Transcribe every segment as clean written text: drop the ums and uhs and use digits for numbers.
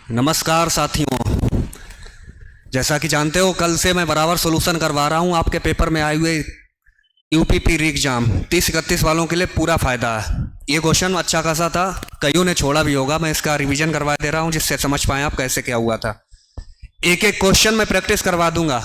नमस्कार साथियों। जैसा कि जानते हो, कल से मैं बराबर सॉल्यूशन करवा रहा हूं आपके पेपर में आए हुए यूपीपी री एग्जाम 30-31 वालों के लिए पूरा फ़ायदा है। ये क्वेश्चन अच्छा खासा था, कईयों ने छोड़ा भी होगा। मैं इसका रिवीजन करवा दे रहा हूं जिससे समझ पाएँ आप कैसे क्या हुआ था। एक एक क्वेश्चन मैं प्रैक्टिस करवा दूंगा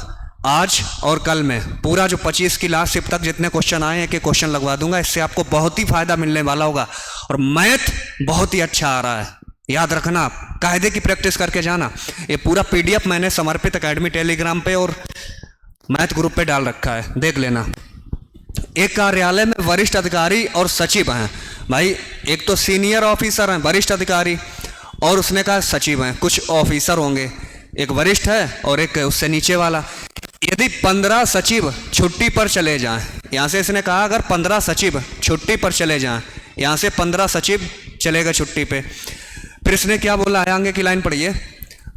आज और कल में। पूरा जो 25 की लास्ट शिफ्ट तक जितने क्वेश्चन आए एक एक क्वेश्चन लगवा दूंगा। इससे आपको बहुत ही फ़ायदा मिलने वाला होगा और मैथ बहुत ही अच्छा आ रहा है। याद रखना, आप कायदे की प्रैक्टिस करके जाना। ये पूरा पीडीएफ मैंने समर्पित एकेडमी टेलीग्राम पे और मैथ ग्रुप पे डाल रखा है, देख लेना। एक कार्यालय में वरिष्ठ अधिकारी और सचिव हैं भाई। एक तो सीनियर ऑफिसर हैं, वरिष्ठ अधिकारी, और उसने कहा सचिव हैं। कुछ ऑफिसर होंगे, एक वरिष्ठ है और एक उससे नीचे वाला। यदि 15 सचिव छुट्टी पर चले जाएं, यहाँ से इसने कहा अगर 15 सचिव छुट्टी पर चले जाएं, यहाँ से 15 सचिव चले गए छुट्टी पे। फिर इसने क्या बोला है, आगे की लाइन पढ़िए।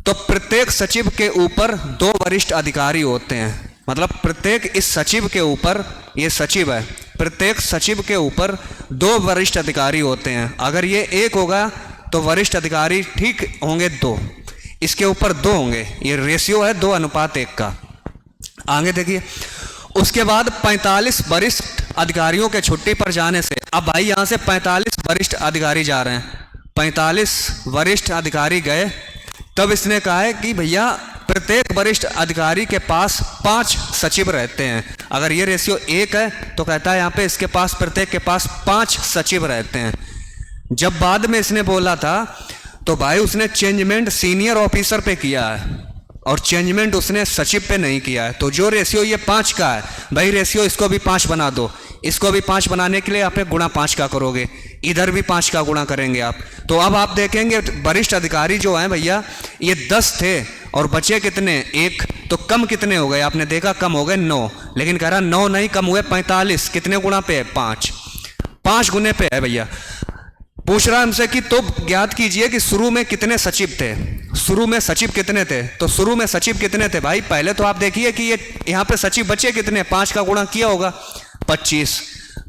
तो प्रत्येक सचिव के ऊपर 2 वरिष्ठ अधिकारी होते हैं। मतलब प्रत्येक इस सचिव के ऊपर, ये सचिव है, प्रत्येक सचिव के ऊपर 2 वरिष्ठ अधिकारी होते हैं। अगर ये 1 होगा तो वरिष्ठ अधिकारी ठीक होंगे 2, इसके ऊपर 2 होंगे। ये रेशियो है 2:1 का। आगे देखिए, उसके बाद 45 वरिष्ठ अधिकारियों के छुट्टी पर जाने से, अब भाई यहाँ से 45 वरिष्ठ अधिकारी जा रहे हैं, 45 वरिष्ठ अधिकारी गए, तब इसने कहा है कि भैया प्रत्येक वरिष्ठ अधिकारी के पास 5 सचिव रहते हैं। अगर ये रेशियो 1 है तो कहता है यहाँ पे इसके पास, प्रत्येक के पास 5 सचिव रहते हैं। जब बाद में इसने बोला था तो भाई उसने चेंजमेंट सीनियर ऑफिसर पे किया है और चेंजमेंट उसने सचिव पे नहीं किया है। तो जो रेशियो ये 5 का है भाई, रेशियो इसको भी 5 बना दो। इसको भी 5 बनाने के लिए आप गुणा 5 का करोगे, इधर भी 5 का गुणा करेंगे आप। तो अब आप देखेंगे वरिष्ठ अधिकारी जो हैं भैया, ये 10 थे और बचे कितने, 1। तो कम कितने हो गए, आपने देखा कम हो गए 9। लेकिन कह रहा 9 नहीं, कम हुए 45। कितने गुणा पे है, 5 गुने पे है भैया। पूछ रहा है हमसे कि तो ज्ञात कीजिए कि शुरू में कितने सचिव थे। शुरू में सचिव कितने थे, तो शुरू में सचिव कितने थे भाई, पहले तो आप देखिए कि ये यहाँ पे सचिव बचे कितने, 5 का गुणा किया होगा 25।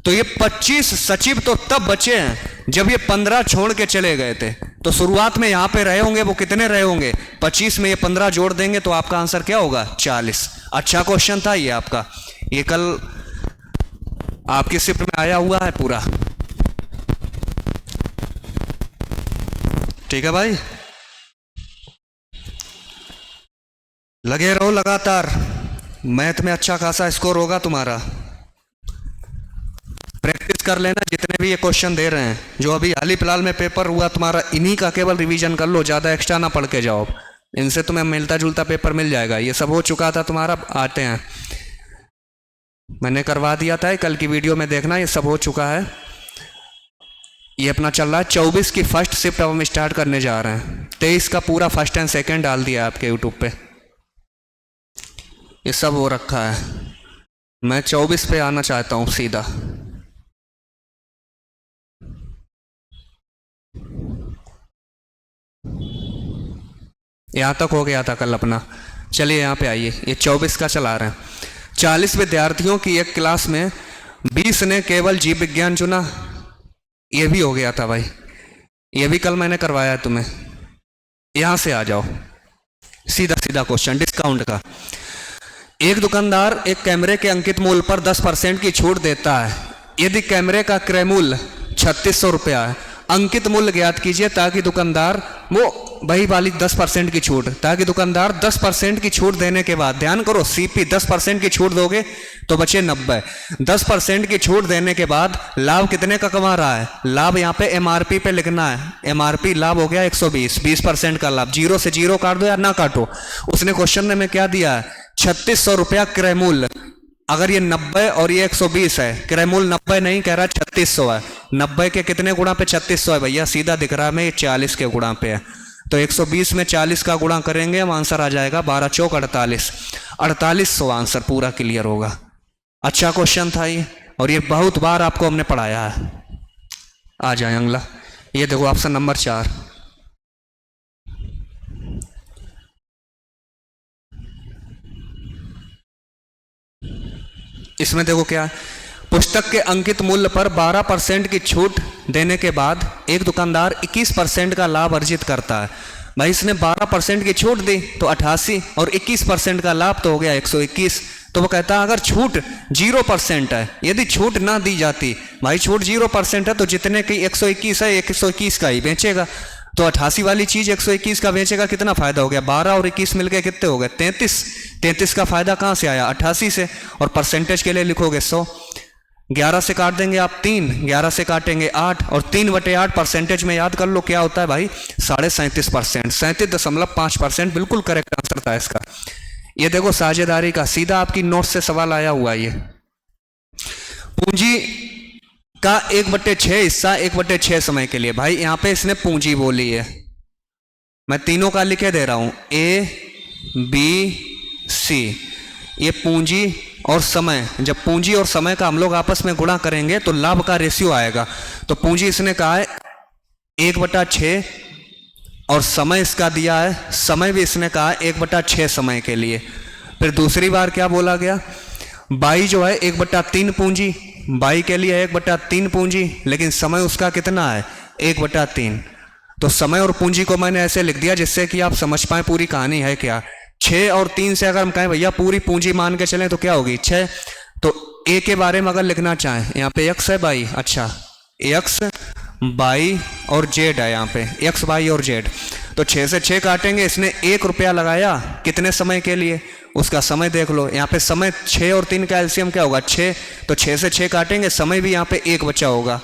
तो ये 25 सचिव तो तब बचे हैं जब ये 15 छोड़ के चले गए थे। तो शुरुआत में यहाँ पे रहे होंगे, वो कितने रहे होंगे, 25 में ये 15 जोड़ देंगे तो आपका आंसर क्या होगा, 40। अच्छा क्वेश्चन था ये आपका, ये कल आपकी शिफ्ट में आया हुआ है पूरा। ठीक है भाई, लगे रहो लगातार, मैथ में अच्छा खासा स्कोर होगा तुम्हारा। प्रैक्टिस कर लेना जितने भी ये क्वेश्चन दे रहे हैं। जो अभी हाल ही फिलहाल में पेपर हुआ तुम्हारा, इन्हीं का केवल रिवीजन कर लो, ज़्यादा एक्स्ट्रा ना पढ़ के जाओ। इनसे तुम्हें मिलता जुलता पेपर मिल जाएगा। ये सब हो चुका था तुम्हारा, आते हैं, मैंने करवा दिया था, कल की वीडियो में देखना, ये सब हो चुका है। ये अपना चल रहा है 24 की फर्स्ट शिफ्ट अब हम स्टार्ट करने जा रहे हैं। 23 का पूरा फर्स्ट एंड सेकंड डाल दिया आपके यूट्यूब पे, ये सब हो रखा है। मैं 24 पे आना चाहता हूँ सीधा। यहाँ तक हो गया था कल अपना। चलिए यहाँ पे आइए, ये 24 का चला रहे हैं। 40 विद्यार्थियों की एक क्लास में 20 ने केवल जीव विज्ञान चुना। ये भी हो गया था भाई, ये भी कल मैंने करवाया है तुम्हें। यहाँ से आ जाओ, सीधा सीधा क्वेश्चन डिस्काउंट का। एक दुकानदार एक कैमरे के अंकित मूल्य पर 10% की छूट देता है। यदि कैमरे का क्रय मूल्य 3600 रुपया है, अंकित मूल्य ज्ञात कीजिए ताकि दुकानदार वो वही वाली 10% की छूट, ताकि दुकानदार 10% की छूट देने के बाद, ध्यान करो सीपी 10% की छूट दोगे तो बचे 90। 10% की छूट देने के बाद लाभ कितने का कमा रहा है, लाभ यहाँ पे एमआरपी पे लिखना है। एमआरपी लाभ हो गया 120, 20% का लाभ। 0 से 0 काट दो या ना काटो। उसने क्वेश्चन में क्या दिया है, 3600 रुपया क्रय मूल्य। अगर ये 90 और ये 120 है, क्रय मूल्य 90 नहीं कह रहा, 3600 है। 90 के कितने गुणा पे 3600 है भैया, सीधा दिख रहा है, मैं 40 के गुणा पे है। तो 120 में 40 का गुणा करेंगे, हम आंसर आ जाएगा 12 चौक 48, 4800 आंसर पूरा क्लियर होगा। अच्छा क्वेश्चन था ये, और ये बहुत बार आपको हमने पढ़ाया है। आ जाए अगला, ये देखो ऑप्शन नंबर 4। इसमें देखो क्या है, पुस्तक के अंकित मूल्य पर 12% की छूट देने के बाद एक दुकानदार 21% का लाभ अर्जित करता है। भाई इसने 12% की छूट दी तो 88, और 21% का लाभ तो हो गया 121। तो वो कहता है अगर छूट 0% है, यदि छूट ना दी जाती, भाई छूट 0% है तो जितने की 121 है 121 का ही बेचेगा। तो 88 वाली चीज 121 का बेचेगा, कितना फायदा हो गया? 12 और 21 मिलके कितने हो गए? 33। 33 का फायदा कहाँ से आया? 88 से। और परसेंटेज के लिए लिखोगे 100। 11 से काट देंगे आप 3, 11 से काटेंगे 8, और 3/8 परसेंटेज में याद कर लो क्या होता है भाई? 37.5%, 37.5% बिल्कुल करेक्ट आंसर था इसका। ये देखो साझेदारी का, सीधा आपकी नोट से सवाल आया हुआ है ये। पूंजी का 1/6 हिस्सा 1/6 समय के लिए, भाई यहां पे इसने पूंजी बोली है, मैं तीनों का लिखे दे रहा हूं, ABC। ये पूंजी और समय, जब पूंजी और समय का हम लोग आपस में गुणा करेंगे तो लाभ का रेशियो आएगा। तो पूंजी इसने कहा है 1/6, और समय इसका दिया है, समय भी इसने कहा है 1/6 समय के लिए। फिर दूसरी बार क्या बोला गया? बाई जो है 1/3 पूंजी, बाई के लिए 1/3 पूंजी, लेकिन समय उसका कितना है? 1/3। तो समय और पूंजी को मैंने ऐसे लिख दिया जिससे कि आप समझ पाए पूरी कहानी है क्या। 6 और 3 से अगर हम कहें भैया पूरी पूंजी मान के चलें तो क्या होगी? 6। तो ए के बारे में अगर लिखना चाहें, यहाँ पे एक्स है बाई, अच्छा एक्स बाई और जेड है, यहाँ पे एक्स बाई और जेड। तो 6 से 6 काटेंगे, इसने 1 रुपया लगाया कितने समय के लिए? उसका समय देख लो, यहाँ पे समय 6 और 3 का एलसीएम क्या होगा? 6। तो 6 से 6 काटेंगे, समय भी यहाँ पे 1 बचा होगा।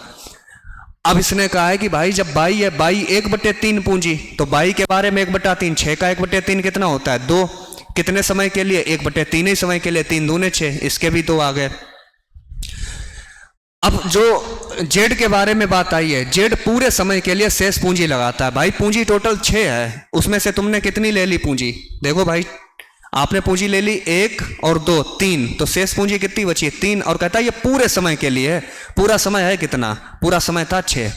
अब इसने कहा है कि भाई जब बाई है, बाई 1/3 पूंजी, तो बाई के बारे में 1/3, 6 का 1/3 कितना होता है? 2। कितने समय के लिए? 1/3 ही समय के लिए, 3 दूने 6, इसके भी 2 आ गए। अब जो जेड के बारे में बात आई है, जेड पूरे समय के लिए शेष पूंजी लगाता है। भाई पूंजी टोटल 6 है, उसमें से तुमने कितनी ले ली पूंजी? देखो भाई आपने पूंजी ले ली 1 और 2, 3, तो शेष पूंजी कितनी बची? 3। और कहता है ये पूरे समय के लिए है। पूरा समय है कितना? पूरा समय था 6।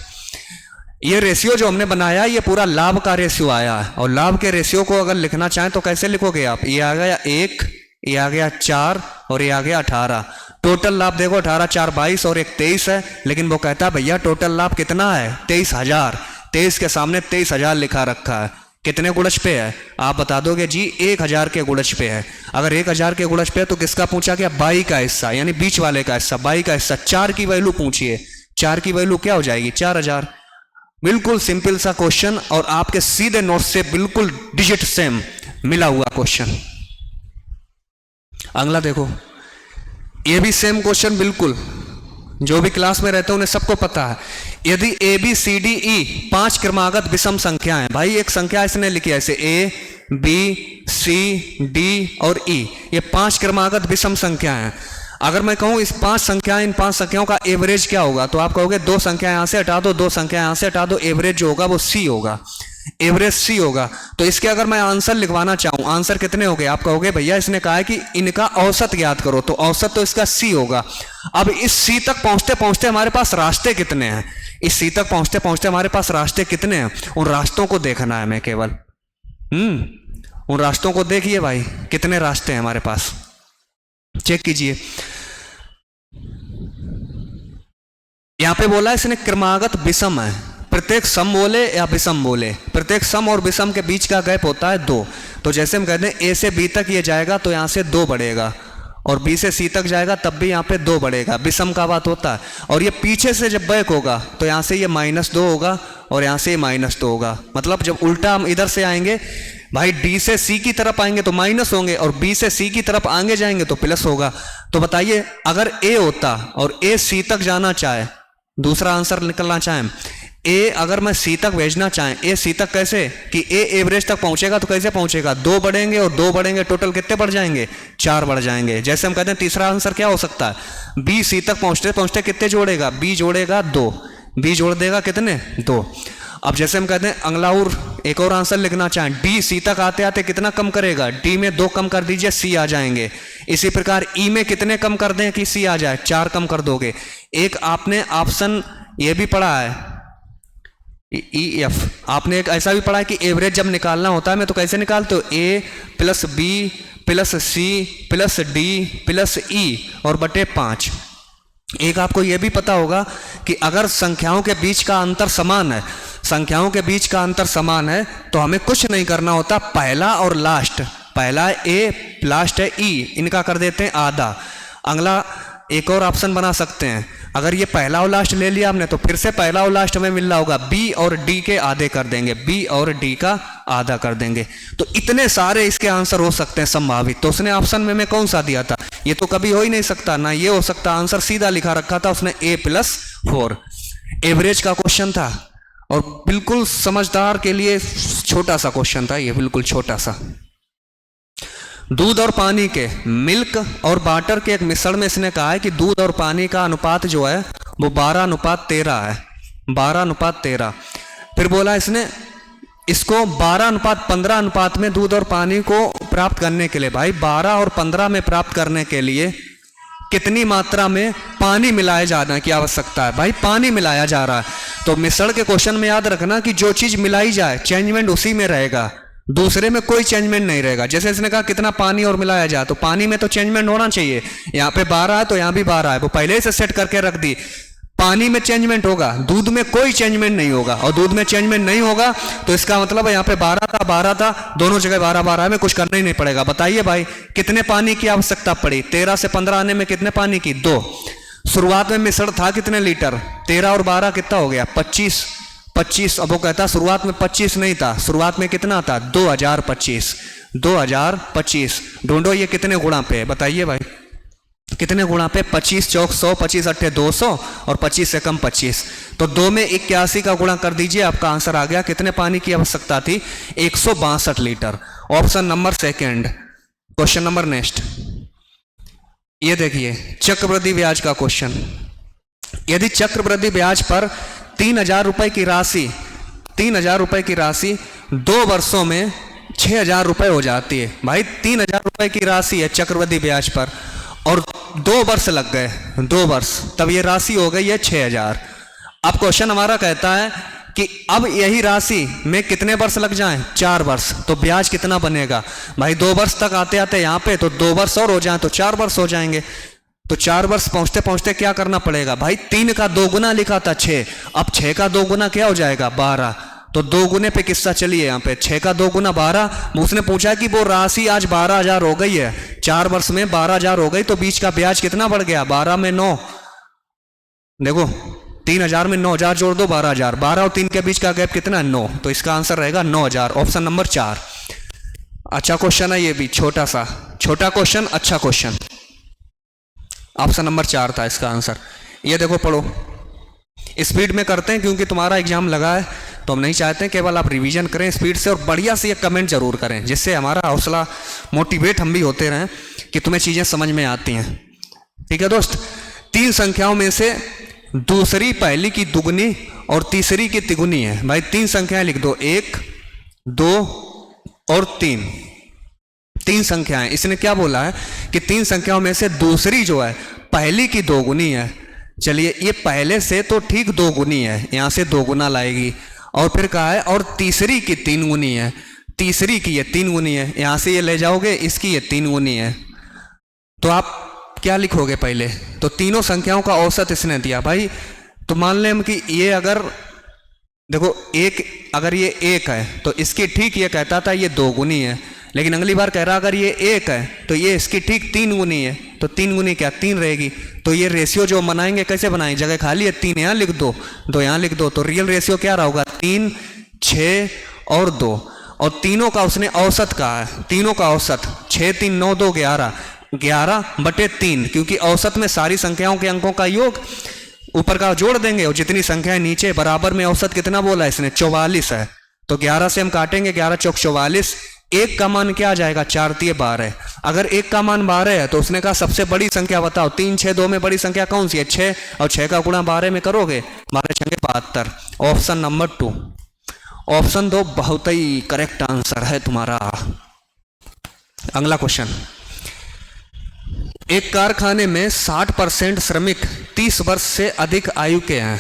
ये रेशियो जो हमने बनाया ये पूरा लाभ का रेशियो आया है, और लाभ के रेशियो को अगर लिखना चाहें तो कैसे लिखोगे आप? ये आ गया 1, ये आ गया 4, और ये आ गया 18। टोटल लाभ देखो 18 4 22 और 1 23 है, लेकिन वो कहता है भैया टोटल लाभ कितना है? 23,000। 23 के सामने 23,000 लिखा रखा है। कितने गुणज पे है? आप बता दोगे जी 1000 के गुणज पे है। अगर 1000 के गुणज पे है तो किसका पूछा गया? बाई का हिस्सा, यानी बीच वाले का हिस्सा, बाई का हिस्सा। 4 की वैल्यू पूछिए, 4 की वैल्यू क्या हो जाएगी? 4000। बिल्कुल सिंपल सा क्वेश्चन, और आपके सीधे नोट से बिल्कुल डिजिट सेम मिला हुआ क्वेश्चन। अगला देखो, ये भी सेम क्वेश्चन, बिल्कुल जो भी क्लास में रहते हैं उन्हें सबको पता है। यदि A B C D E 5 क्रमागत विषम संख्या है, भाई एक संख्या इसने लिखी है ऐसे ए बी सी डी और ई, ये 5 क्रमागत विषम संख्या है। अगर मैं कहूं इस 5 संख्याएं, इन 5 संख्याओं का एवरेज क्या होगा, तो आप कहोगे 2 संख्या यहां से हटा दो, 2 संख्या यहां से हटा दो, एवरेज जो होगा वो सी होगा, एवरेज सी होगा। तो इसके अगर मैं आंसर लिखवाना चाहूं, आंसर कितने हो गए? आप कहोगे भैया इसने कहा है कि इनका औसत ज्ञात करो, तो औसत तो इसका सी होगा। अब इस सी तक पहुंचते पहुंचते हमारे पास रास्ते कितने हैं? इस सी तक पहुंचते पहुंचते हमारे पास रास्ते कितने हैं? उन रास्तों को देखना है मैं केवल। उन रास्तों को देखिए भाई, कितने रास्ते हैं हमारे पास, चेक कीजिए। यहां पे बोला है इसने क्रमागत विषम है, प्रत्येक सम बोले या विषम बोले, प्रत्येक सम और विषम के बीच का गैप होता है 2। तो जैसे हम कहते हैं ए से बी तक ये जाएगा तो यहां से 2 बढ़ेगा, और बी से सी तक जाएगा तब भी यहाँ पे 2 बढ़ेगा, विषम का बात होता है। और ये पीछे से जब बैक होगा तो यहाँ से ये -2 होगा, और यहाँ से ये -2 होगा। मतलब जब उल्टा हम इधर से आएंगे भाई, डी से सी की तरफ आएंगे तो माइनस होंगे, और बी से सी की तरफ आगे जाएंगे तो प्लस होगा। तो बताइए अगर ए होता और ए सी तक जाना चाहे, दूसरा आंसर निकलना चाहें, ए अगर मैं सी तक भेजना चाहें, ए सी तक कैसे कि ए एवरेज तक पहुंचेगा, तो कैसे पहुंचेगा? 2 बढ़ेंगे और 2 बढ़ेंगे, टोटल कितने बढ़ जाएंगे? 4 बढ़ जाएंगे। जैसे हम कहते हैं तीसरा आंसर क्या हो सकता है? बी सी तक पहुंचते पहुंचते कितने जोड़ेगा? बी जोड़ेगा 2, बी जोड़ देगा कितने? 2। अब जैसे हम कहते हैं अगला और एक और आंसर लिखना चाहें, डी सी तक आते आते कितना कम करेगा? डी में 2 कम कर दीजिए, सी आ जाएंगे। इसी प्रकार ई में कितने कम कर दें कि सी आ जाए? 4 कम कर दोगे। एक आपने ऑप्शन ये भी पढ़ा है ई एफ, आपने एक ऐसा भी पढ़ा है कि एवरेज जब निकालना होता है मैं तो कैसे निकालते हो? A plus B plus C plus D plus E और बटे 5। एक आपको यह भी पता होगा कि अगर संख्याओं के बीच का अंतर समान है, संख्याओं के बीच का अंतर समान है तो हमें कुछ नहीं करना होता, पहला और लास्ट, पहला ए लास्ट है ई, इनका कर देते हैं आधा। अगला एक और ऑप्शन बना सकते हैं, अगर ये पहला और लास्ट ले लिया आपने तो फिर से पहला और लास्ट हमें मिल रहा होगा, बी और डी के आधे कर देंगे, बी और डी का आधा कर देंगे। तो इतने सारे इसके आंसर हो सकते हैं संभावित। तो उसने ऑप्शन में मैं कौन सा दिया था, ये तो कभी हो ही नहीं सकता ना, ये हो सकता, आंसर सीधा लिखा रखा था उसने a+4। एवरेज का क्वेश्चन था और बिल्कुल समझदार के लिए छोटा सा क्वेश्चन था ये, बिल्कुल छोटा सा। दूध और पानी के, मिल्क और वाटर के एक मिश्रण में इसने कहा है कि दूध और पानी का अनुपात जो है वो 12:13 है, 12:13। फिर बोला इसने इसको 12:15 अनुपात में दूध और पानी को प्राप्त करने के लिए, भाई 12 और 15 में प्राप्त करने के लिए कितनी मात्रा में पानी मिलाए जाने की आवश्यकता है। भाई पानी मिलाया जा रहा है तो मिश्रण के क्वेश्चन में याद रखना कि जो चीज मिलाई जाए चेंजमेंट उसी में रहेगा, दूसरे में कोई चेंजमेंट नहीं रहेगा। जैसे इसने कहा कितना पानी और मिलाया जाए, तो पानी में तो चेंजमेंट होना चाहिए, यहाँ पे 12 है तो यहाँ भी 12 है, वो पहले से सेट करके रख दी। पानी में चेंजमेंट होगा, दूध में कोई चेंजमेंट नहीं होगा, और दूध में चेंजमेंट नहीं होगा तो इसका मतलब है यहाँ पे 12 था, दोनों जगह 12 में कुछ करना ही नहीं पड़ेगा। बताइए भाई कितने पानी की आवश्यकता पड़ी, 13 से 15 आने में कितने पानी की, 2। शुरुआत में मिश्रण था कितने लीटर, 13 और 12 कितना हो गया, 25। अब वो कहता शुरुआत में 25 नहीं था, शुरुआत में कितना था, 2025। ढूंढो ये कितने गुणा पे है, बताइए भाई कितने गुणा पे, 25 चौक 100, 25 अट्ठे 200 और 25 से कम 25, तो 2 में 81 का गुणा कर दीजिए, आपका आंसर आ गया। कितने पानी की आवश्यकता थी, 162 litre. Option number second. Question number next, ये देखिए चक्रवृद्धि ब्याज का क्वेश्चन। यदि चक्रवृद्धि ब्याज पर 3000 रुपए की राशि 2 वर्षों में 6000 रुपए हो जाती है। भाई 3000 रुपए की राशि है चक्रवृद्धि ब्याज पर और 2 वर्ष लग गए, 2 वर्ष, तब ये राशि हो गई है 6000। अब क्वेश्चन हमारा कहता है कि अब यही राशि में कितने वर्ष लग जाएं, 4 वर्ष, तो ब्याज कितना बनेगा। भाई 2 वर्ष तक आते आते यहाँ पे तो 2 वर्ष और हो जाएं तो 4 वर्ष हो जाएंगे। तो 4 वर्ष पहुंचते पहुंचते क्या करना पड़ेगा, भाई 3 का 2 गुना लिखा था 6, अब 6 का 2 गुना क्या हो जाएगा, 12। तो 2 गुने पे किस्सा चलिए, यहाँ पे 6 का 2 गुना 12। उसने पूछा कि वो राशि आज 12,000 हो गई है, 4 वर्ष में 12,000 हो गई, तो बीच का ब्याज कितना बढ़ गया, 12 में 9। देखो 3000 में 9000 जोड़ दो, 12,000। 12 और 3 के बीच का गैप कितना है, 9, तो इसका आंसर रहेगा 9000। Option number 4। अच्छा क्वेश्चन है ये भी, छोटा क्वेश्चन, अच्छा क्वेश्चन। ऑप्शन नंबर 4 था इसका आंसर। ये देखो पढ़ो, स्पीड में करते हैं क्योंकि तुम्हारा एग्जाम लगा है, तो हम नहीं चाहते केवल आप रिवीजन करें स्पीड से, और बढ़िया से ये कमेंट जरूर करें जिससे हमारा हौसला मोटिवेट हम भी होते रहें कि तुम्हें चीज़ें समझ में आती हैं। ठीक है दोस्त, 3 संख्याओं में से दूसरी पहली की दुगनी और तीसरी की तिगुनी है। भाई 3 संख्याएं लिख दो, 1, 2 और 3। 3 संख्याएं, इसने क्या बोला है कि 3 संख्याओं में से दूसरी जो है पहली की 2 गुनी है। चलिए ये पहले से तो ठीक 2 गुनी है, यहां से 2 गुना लाएगी, और फिर कहा है और तीसरी की 3 गुनी है, तीसरी की ये 3 गुनी है, यहां से ये ले जाओगे, इसकी ये 3 गुनी है। तो आप क्या लिखोगे पहले, तो तीनों संख्याओं का औसत इसने दिया। भाई तो मान लें हम कि ये अगर देखो अगर ये 1 है तो इसकी ठीक ये कहता था ये 2 गुनी है, लेकिन अगली बार कह रहा अगर ये 1 है तो ये इसकी ठीक 3 गुनी है, तो 3 गुनी क्या 3 रहेगी। तो ये रेशियो जो बनाएंगे कैसे बनाएंगे, जगह खाली है 3 यहाँ लिख दो, 2 यहाँ लिख दो, तो रियल रेशियो क्या रहा होगा, 3, 6 और 2। और तीनों का उसने औसत कहा है, तीनों का औसत 6, 3, 9, 2, 11, 11/3, क्योंकि औसत में सारी संख्याओं के अंकों का योग ऊपर का जोड़ देंगे और जितनी संख्याएं नीचे बराबर में औसत कितना बोला इसने, 44 है। तो 11 से हम काटेंगे, 11 चौक 44, 1 का मान क्या आ जाएगा, 4 तिये 12। अगर 1 का मान 12 है तो उसने कहा सबसे बड़ी संख्या बताओ, 3, 6, 2 में बड़ी संख्या कौन सी है, 6, और 6 का गुणा 12 में करोगे, 12 छंगे 72। ऑप्शन नंबर 2, ऑप्शन 2 बहुत ही करेक्ट आंसर है तुम्हारा। अगला क्वेश्चन, एक कारखाने में 60% श्रमिक 30 वर्ष से अधिक आयु के हैं।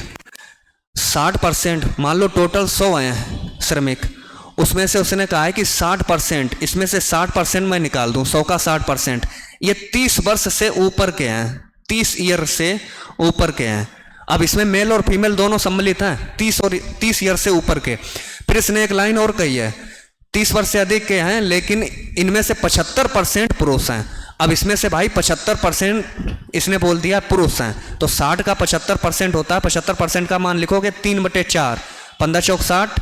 60%, मान लो टोटल 100 हैं श्रमिक, उसमें से उसने कहा है कि 60%, इसमें से 60% मैं निकाल दूं, 100 का 60%, ये 30 वर्ष से ऊपर के हैं, 30 ईयर से ऊपर के हैं। अब इसमें मेल और फीमेल दोनों सम्मिलित हैं, 30 ईयर से ऊपर के। फिर इसने एक लाइन और कही है, 30 वर्ष से अधिक के हैं लेकिन इनमें से 75% पुरुष हैं। अब इसमें से भाई 75% इसने बोल दिया पुरुष हैं, तो 60 का 75% होता है, 75% का मान लिखोगे 3/4, 15 चौक 60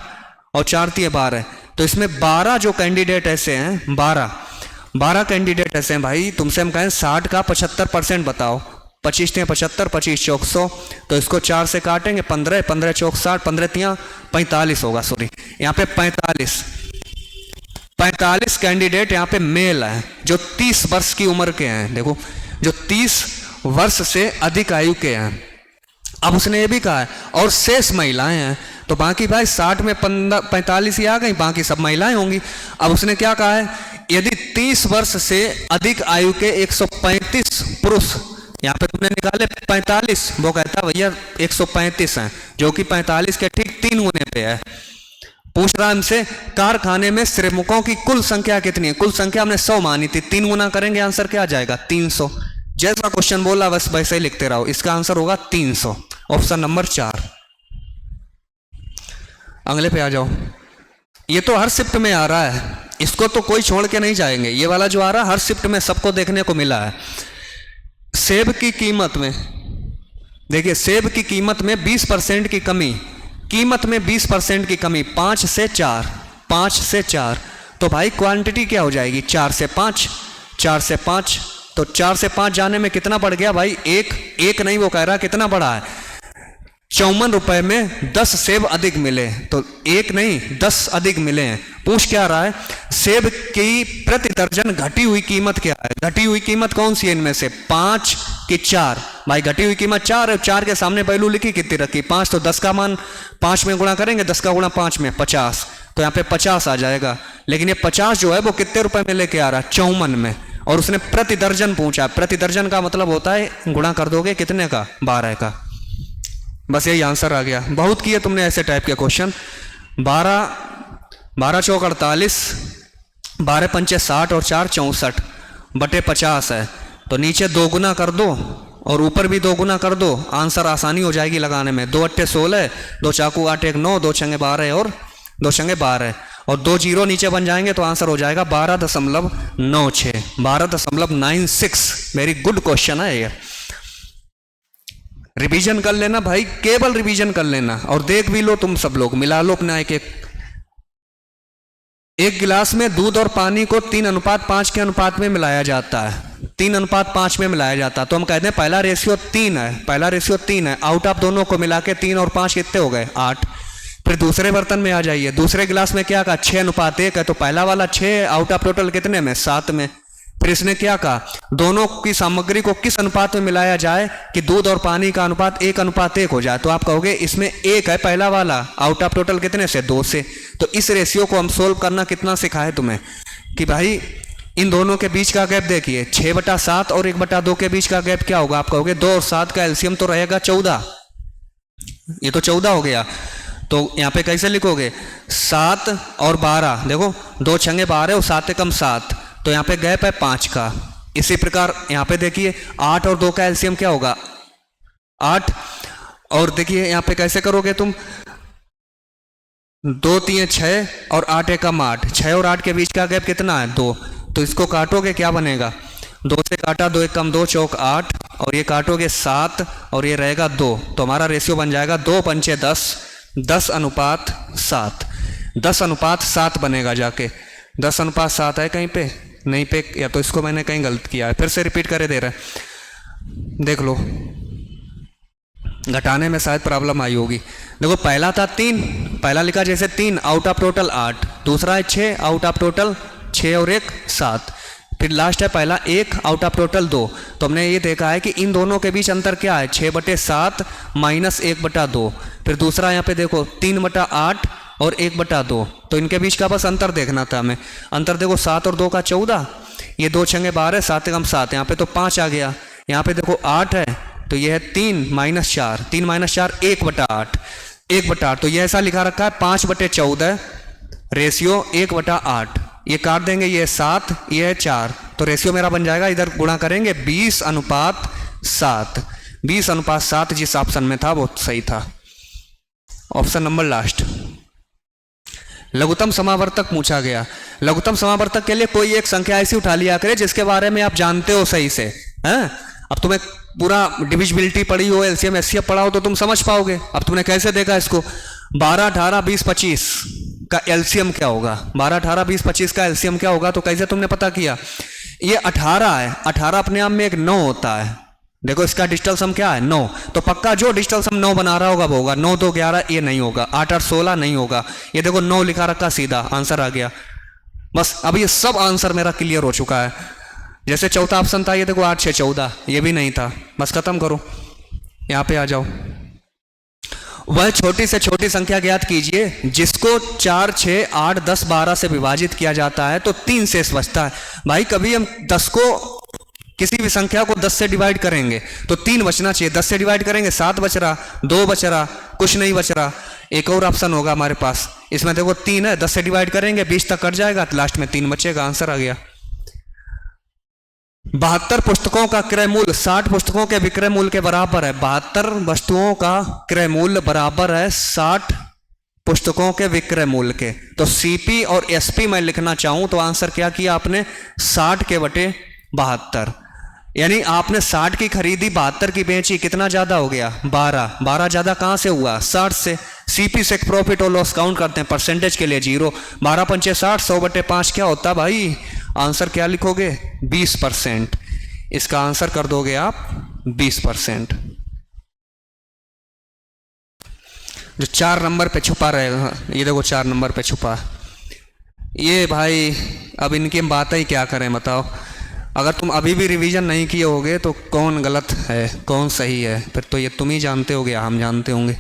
और 4 तिये 12। तो इसमें 12 जो कैंडिडेट ऐसे हैं, 12 कैंडिडेट ऐसे हैं भाई, तुमसे हम कहें 60 का 75% बताओ, 25 तिया 75, 25 चौक 100, तो इसको 4 से काटेंगे 15, 15 चौक 60, 15 तिया 45 होगा, सॉरी यहाँ पे 45 कैंडिडेट यहाँ पे मेल हैं जो 30 वर्ष की उम्र के हैं। देखो, जो 30 वर्ष से अधिक आयु के हैं। अब उसने ये भी कहा है और शेष महिलाएं हैं, तो बाकी भाई 60 में 45 ही आ गई, बाकी सब महिलाएं होंगी। अब उसने क्या कहा है, यदि 30 वर्ष से अधिक आयु के 135 पुरुष, यहाँ पे तुमने निकाले 45, वो कहता भैया 135 हैं, जो कि 45 के ठीक 3 गुने पे है। पूछ रहा हमसे कारखाने में श्रमिकों की कुल संख्या कितनी है। कुल संख्या हमने 100 मानी थी, 3 गुना करेंगे आंसर क्या आ जाएगा, 300। जैसा क्वेश्चन बोला बस वैसे ही लिखते रहो, इसका आंसर होगा 300, ऑप्शन नंबर 4। अगले पे आ जाओ। ये तो हर शिफ्ट में आ रहा है, इसको तो कोई छोड़ के नहीं जाएंगे। ये वाला जो आ रहा है हर शिफ्ट में सबको देखने को मिला है। सेब की कीमत में देखिए, सेब की कीमत में 20% की कमी, कीमत में 20% की कमी, 5 से 4, 5 से 4, तो भाई क्वांटिटी क्या हो जाएगी, 4 से 5, 4 से 5, तो 4 से 5 जाने में कितना बढ़ गया भाई, एक नहीं, वो कह रहा कितना बढ़ा है, 54 रुपए में 10 सेब अधिक मिले, तो एक नहीं 10 अधिक मिले हैं। पूछ क्या रहा है, सेब की प्रति दर्जन घटी हुई कीमत क्या है। घटी हुई कीमत कौन सी है इनमें से, 5 की 4, भाई घटी हुई कीमत 4 है, 4 के सामने वैल्यू लिखी कितनी रखी, 5, तो 10 का मान 5 में गुणा करेंगे, 10 का गुणा 5 में 50, तो यहाँ पे 50 आ जाएगा। लेकिन ये 50 जो है वो कितने रुपए में लेके आ रहा है, 54 में, और उसने प्रति दर्जन पूछा। प्रति दर्जन का मतलब होता है गुणा कर दोगे कितने का, 12 का। बस यही आंसर आ गया। बहुत किए तुमने ऐसे टाइप के क्वेश्चन। 12 चौक 48, 12 पंचे 60 और 4 64 बटे 50 है, तो नीचे 2 गुना कर दो और ऊपर भी 2 गुना कर दो, आंसर आसानी हो जाएगी लगाने में। 2 अट्ठे 16, 2 चाकू 8 1 9, 2 छंगे 12 और 2 छंगे 12 और 2 जीरो नीचे बन जाएंगे, तो आंसर हो जाएगा 12.96, 12.96। वेरी गुड क्वेश्चन है ये। रिवीजन कर लेना भाई, केवल रिवीजन कर लेना और देख भी लो, तुम सब लोग मिला लो अपना एक गिलास में दूध और पानी को 3:5 के अनुपात में मिलाया जाता है, 3:5 में मिलाया जाता है, तो हम कहते हैं पहला रेशियो 3 है, पहला रेशियो 3 है। आउट ऑफ दोनों को मिला के 3 और 5 कितने हो गए, 8। फिर दूसरे बर्तन में आ जाइए, दूसरे गिलास में क्या कहा, 6:1 है, तो पहला वाला 6, आउट ऑफ टोटल कितने में, 7 में। फिर इसने क्या कहा, दोनों की सामग्री को किस अनुपात में मिलाया जाए कि दूध और पानी का अनुपात 1:1 हो जाए, तो आप कहोगे इसमें 1 है पहला वाला, आउट ऑफ टोटल कितने से, 2 से। तो इस रेशियो को हम सोल्व करना कितना सिखाए तुम्हें कि भाई इन दोनों के बीच का गैप देखिए, 6/7 और 1/2 के बीच का गैप क्या होगा, आप कहोगे 2 और 7 का एलसीएम तो रहेगा 14, ये तो 14 हो गया। तो यहाँ पे कैसे लिखोगे, 7 और 12, देखो 2 छंगे 12 और 7 कम 7, तो यहाँ पे गैप है 5 का। इसी प्रकार यहाँ पे देखिए 8 और 2 का एलसीएम क्या होगा, 8, और देखिए यहाँ पे कैसे करोगे तुम, 2 3 6 और 8 एकम 8, 6 और 8 के बीच का गैप कितना है, 2, तो इसको काटोगे क्या बनेगा, 2 से काटा 2 एकम 2 चौक 8, और ये काटोगे 7 और ये रहेगा 2, तो हमारा रेशियो बन जाएगा 2 पंचे 10, 10:7, 10:7 बनेगा जाके। 10:7 है कहीं पे नहीं पे, या तो इसको मैंने कहीं गलत किया है, फिर से रिपीट करे दे रहा है, देख लो घटाने में शायद प्रॉब्लम आई होगी। देखो पहला था 3, पहला लिखा जैसे 3, आउट ऑफ टोटल 8, दूसरा है 6, आउट ऑफ टोटल 6 और 1 7, फिर लास्ट है पहला 1, आउट ऑफ टोटल 2। तो हमने ये देखा है कि इन दोनों के बीच अंतर क्या है, 6/7 माइनस 1/2। फिर दूसरा यहाँ पे देखो 3/8 और 1/2, तो इनके बीच का बस अंतर देखना था हमें। अंतर देखो 7 और 2 का 14, ये 2 छंगे 12, 7 एकम 7, यहाँ पे तो 5 आ गया। यहाँ पे देखो 8 है, तो ये है 3 - 4, 3 - 4 1/8, 1/8, तो ये ऐसा लिखा रखा है 5/14 रेशियो 1/8। ये काट देंगे, ये 7, ये है 4, तो रेशियो मेरा बन जाएगा, इधर गुणा करेंगे 20:7, 20:7 जिस ऑप्शन में था वो सही था। Option number last. लघुत्तम समावर्तक पूछा गया। लघुत्तम समावर्तक के लिए कोई एक संख्या ऐसी उठा लिया करे जिसके बारे में आप जानते हो सही से, हैं? अब तुम्हें पूरा डिविजिबिलिटी पढ़ी हो, एलसीएम एचसीएफ पढ़ा हो तो तुम समझ पाओगे। अब तुमने कैसे देखा इसको? 12, 18, 20, 25 का एलसीएम क्या होगा? 12, 18, 20, 25 का एलसीएम क्या होगा? तो कैसे तुमने पता किया? ये 18 है, 18 अपने आप में एक 9 होता है। देखो इसका डिजिटल सम क्या है? 9। तो पक्का जो डिजिटल सम 9 बना रहा होगा वो होगा। 9, 2, 11 ये नहीं होगा। 8, 8, 16 नहीं होगा। ये देखो 9 लिखा रखा, सीधा आंसर आ गया। बस अब ये सब आंसर मेरा क्लियर हो चुका है। जैसे चौथा ऑप्शन था, ये देखो 8, 6, 14, ये भी नहीं था। बस खत्म करो, यहां पे आ जाओ। वह छोटी से छोटी संख्या ज्ञात कीजिए जिसको 4, 6, 8, 10, 12 से विभाजित किया जाता है तो 3 शेष बचता है। भाई कभी हम 10 को, किसी भी संख्या को 10 से डिवाइड करेंगे तो 3 बचना चाहिए। 10 से डिवाइड करेंगे 7 बच रहा, 2 बच रहा, कुछ नहीं बच रहा। एक और ऑप्शन होगा हमारे पास, इसमें देखो 3 है, 10 से डिवाइड करेंगे 20 तक कट जाएगा, लास्ट में 3 बचेगा। आंसर आ गया। 72 पुस्तकों का क्रय मूल्य 60 पुस्तकों के विक्रय मूल्य के बराबर है। 72 वस्तुओं का क्रय मूल्य बराबर है 60 पुस्तकों के विक्रय मूल्य के। तो सीपी और एसपी मैं लिखना चाहूं तो आंसर क्या किया आपने? 60 के बटे 72, यानी आपने 60 की खरीदी 72 की बेची, कितना ज्यादा हो गया? 12। 12 ज्यादा कहां से हुआ? 60 से। सीपी से प्रॉफिट और लॉस काउंट करते हैं, परसेंटेज के लिए 0। 12 पंचे 60, 100 बटे 5 क्या होता भाई? आंसर क्या लिखोगे? 20%। इसका आंसर कर दोगे आप 20%। जो 4 नंबर पे छुपा रहेगा, ये देखो 4 नंबर पे छुपा। ये भाई अब इनकी हम बातें ही क्या करें बताओ। अगर तुम अभी भी रिवीजन नहीं किए होगे तो कौन गलत है कौन सही है, फिर तो ये तुम ही जानते होगे, हम जानते होंगे।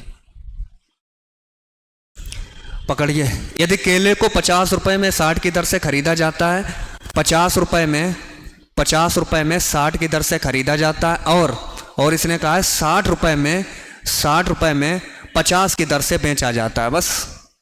पकड़िए, यदि केले को 50 रुपए में 60 की दर से खरीदा जाता है, 50 रुपए में 60 की दर से खरीदा जाता है, और इसने कहा है 60 रुपए में 50 की दर से बेचा जाता है। बस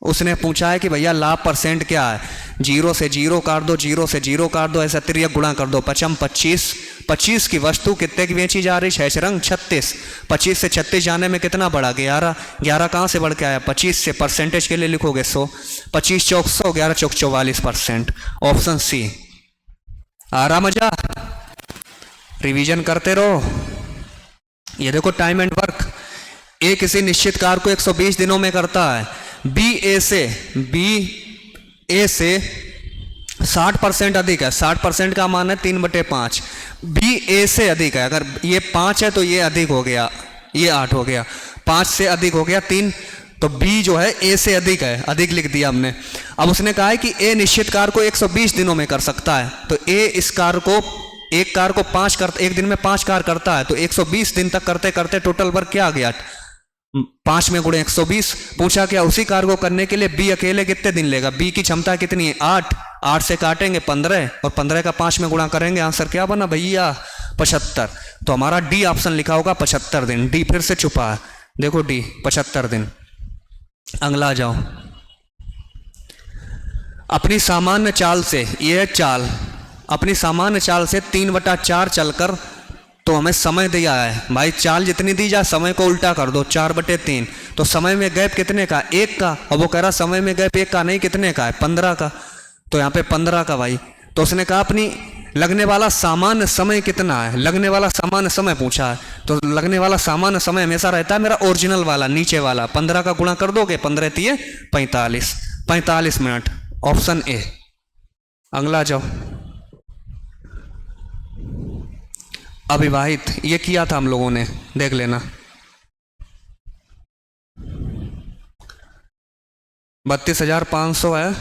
उसने पूछा है कि भैया लाभ परसेंट क्या है? 0 से 0 काट दो, 0 से 0 काट दो, ऐसा तिर्यक गुणा कर दो। 55 25, 25 की वस्तु कितने की बेची जा रही? 6 रंग 36। 25 से 36 जाने में कितना बढ़ा? 11। 11 कहाँ से बढ़ के आया? 25 से। परसेंटेज के लिए लिखोगे 100। 25 चौक 100, 11 चौक 44%। Option C. आ रहा मजा? रिवीजन करते रहो। ये देखो टाइम एंड वर्क। ए किसी निश्चित कार्य को 120 दिनों में करता है। बी ए से 60% अधिक है। 60% का मान है 3/5। बी ए से अधिक है। अगर ये 5 है तो ये अधिक हो गया, ये 8 हो गया। 5 से अधिक हो गया 3, तो बी जो है ए से अधिक है, अधिक लिख दिया हमने। अब उसने कहा है कि ए निश्चित कार्य को 120 दिनों में कर सकता है, तो ए इस कार्य को, एक कार्य को 5 करता, एक दिन में 5 कार्य करता है, तो 120 दिन तक करते करते टोटल वर्क क्या आ गया? 5 में गुणे 120। पूछा क्या उसी कार्य को करने के लिए बी अकेले कितने दिन लेगा? बी की क्षमता कितनी है? 8। 8 से काटेंगे 15 और 15 का 5 में गुणा करेंगे। आंसर क्या बना भैया? 75। तो हमारा डी ऑप्शन लिखा होगा 75 दिन। डी फिर से छुपा है, देखो डी 75 दिन। अगला आ जाओ। अपनी सामान्य चाल से, यह चाल अपनी सामान्य चाल से 3/4 चलकर तो हमें समय दिया है। भाई चाल जितनी दी जाए समय को उल्टा कर दो, 4/3। तो समय में गैप कितने का? 1 का। और वो कह रहा समय में गैप 1 का नहीं, कितने का है? 15 का। तो यहाँ पे 15 का भाई। तो उसने कहा अपनी लगने वाला सामान्य समय कितना है? लगने वाला सामान्य समय पूछा है, तो लगने वाला सामान्य समय हमेशा रहता है मेरा ओरिजिनल वाला, नीचे वाला। 15 का गुणा कर दोगे, 15 3 45, 45 मिनट। Option A. अगला जाओ। अविवाहित, ये किया था हम लोगों ने, देख लेना। 32,500 है।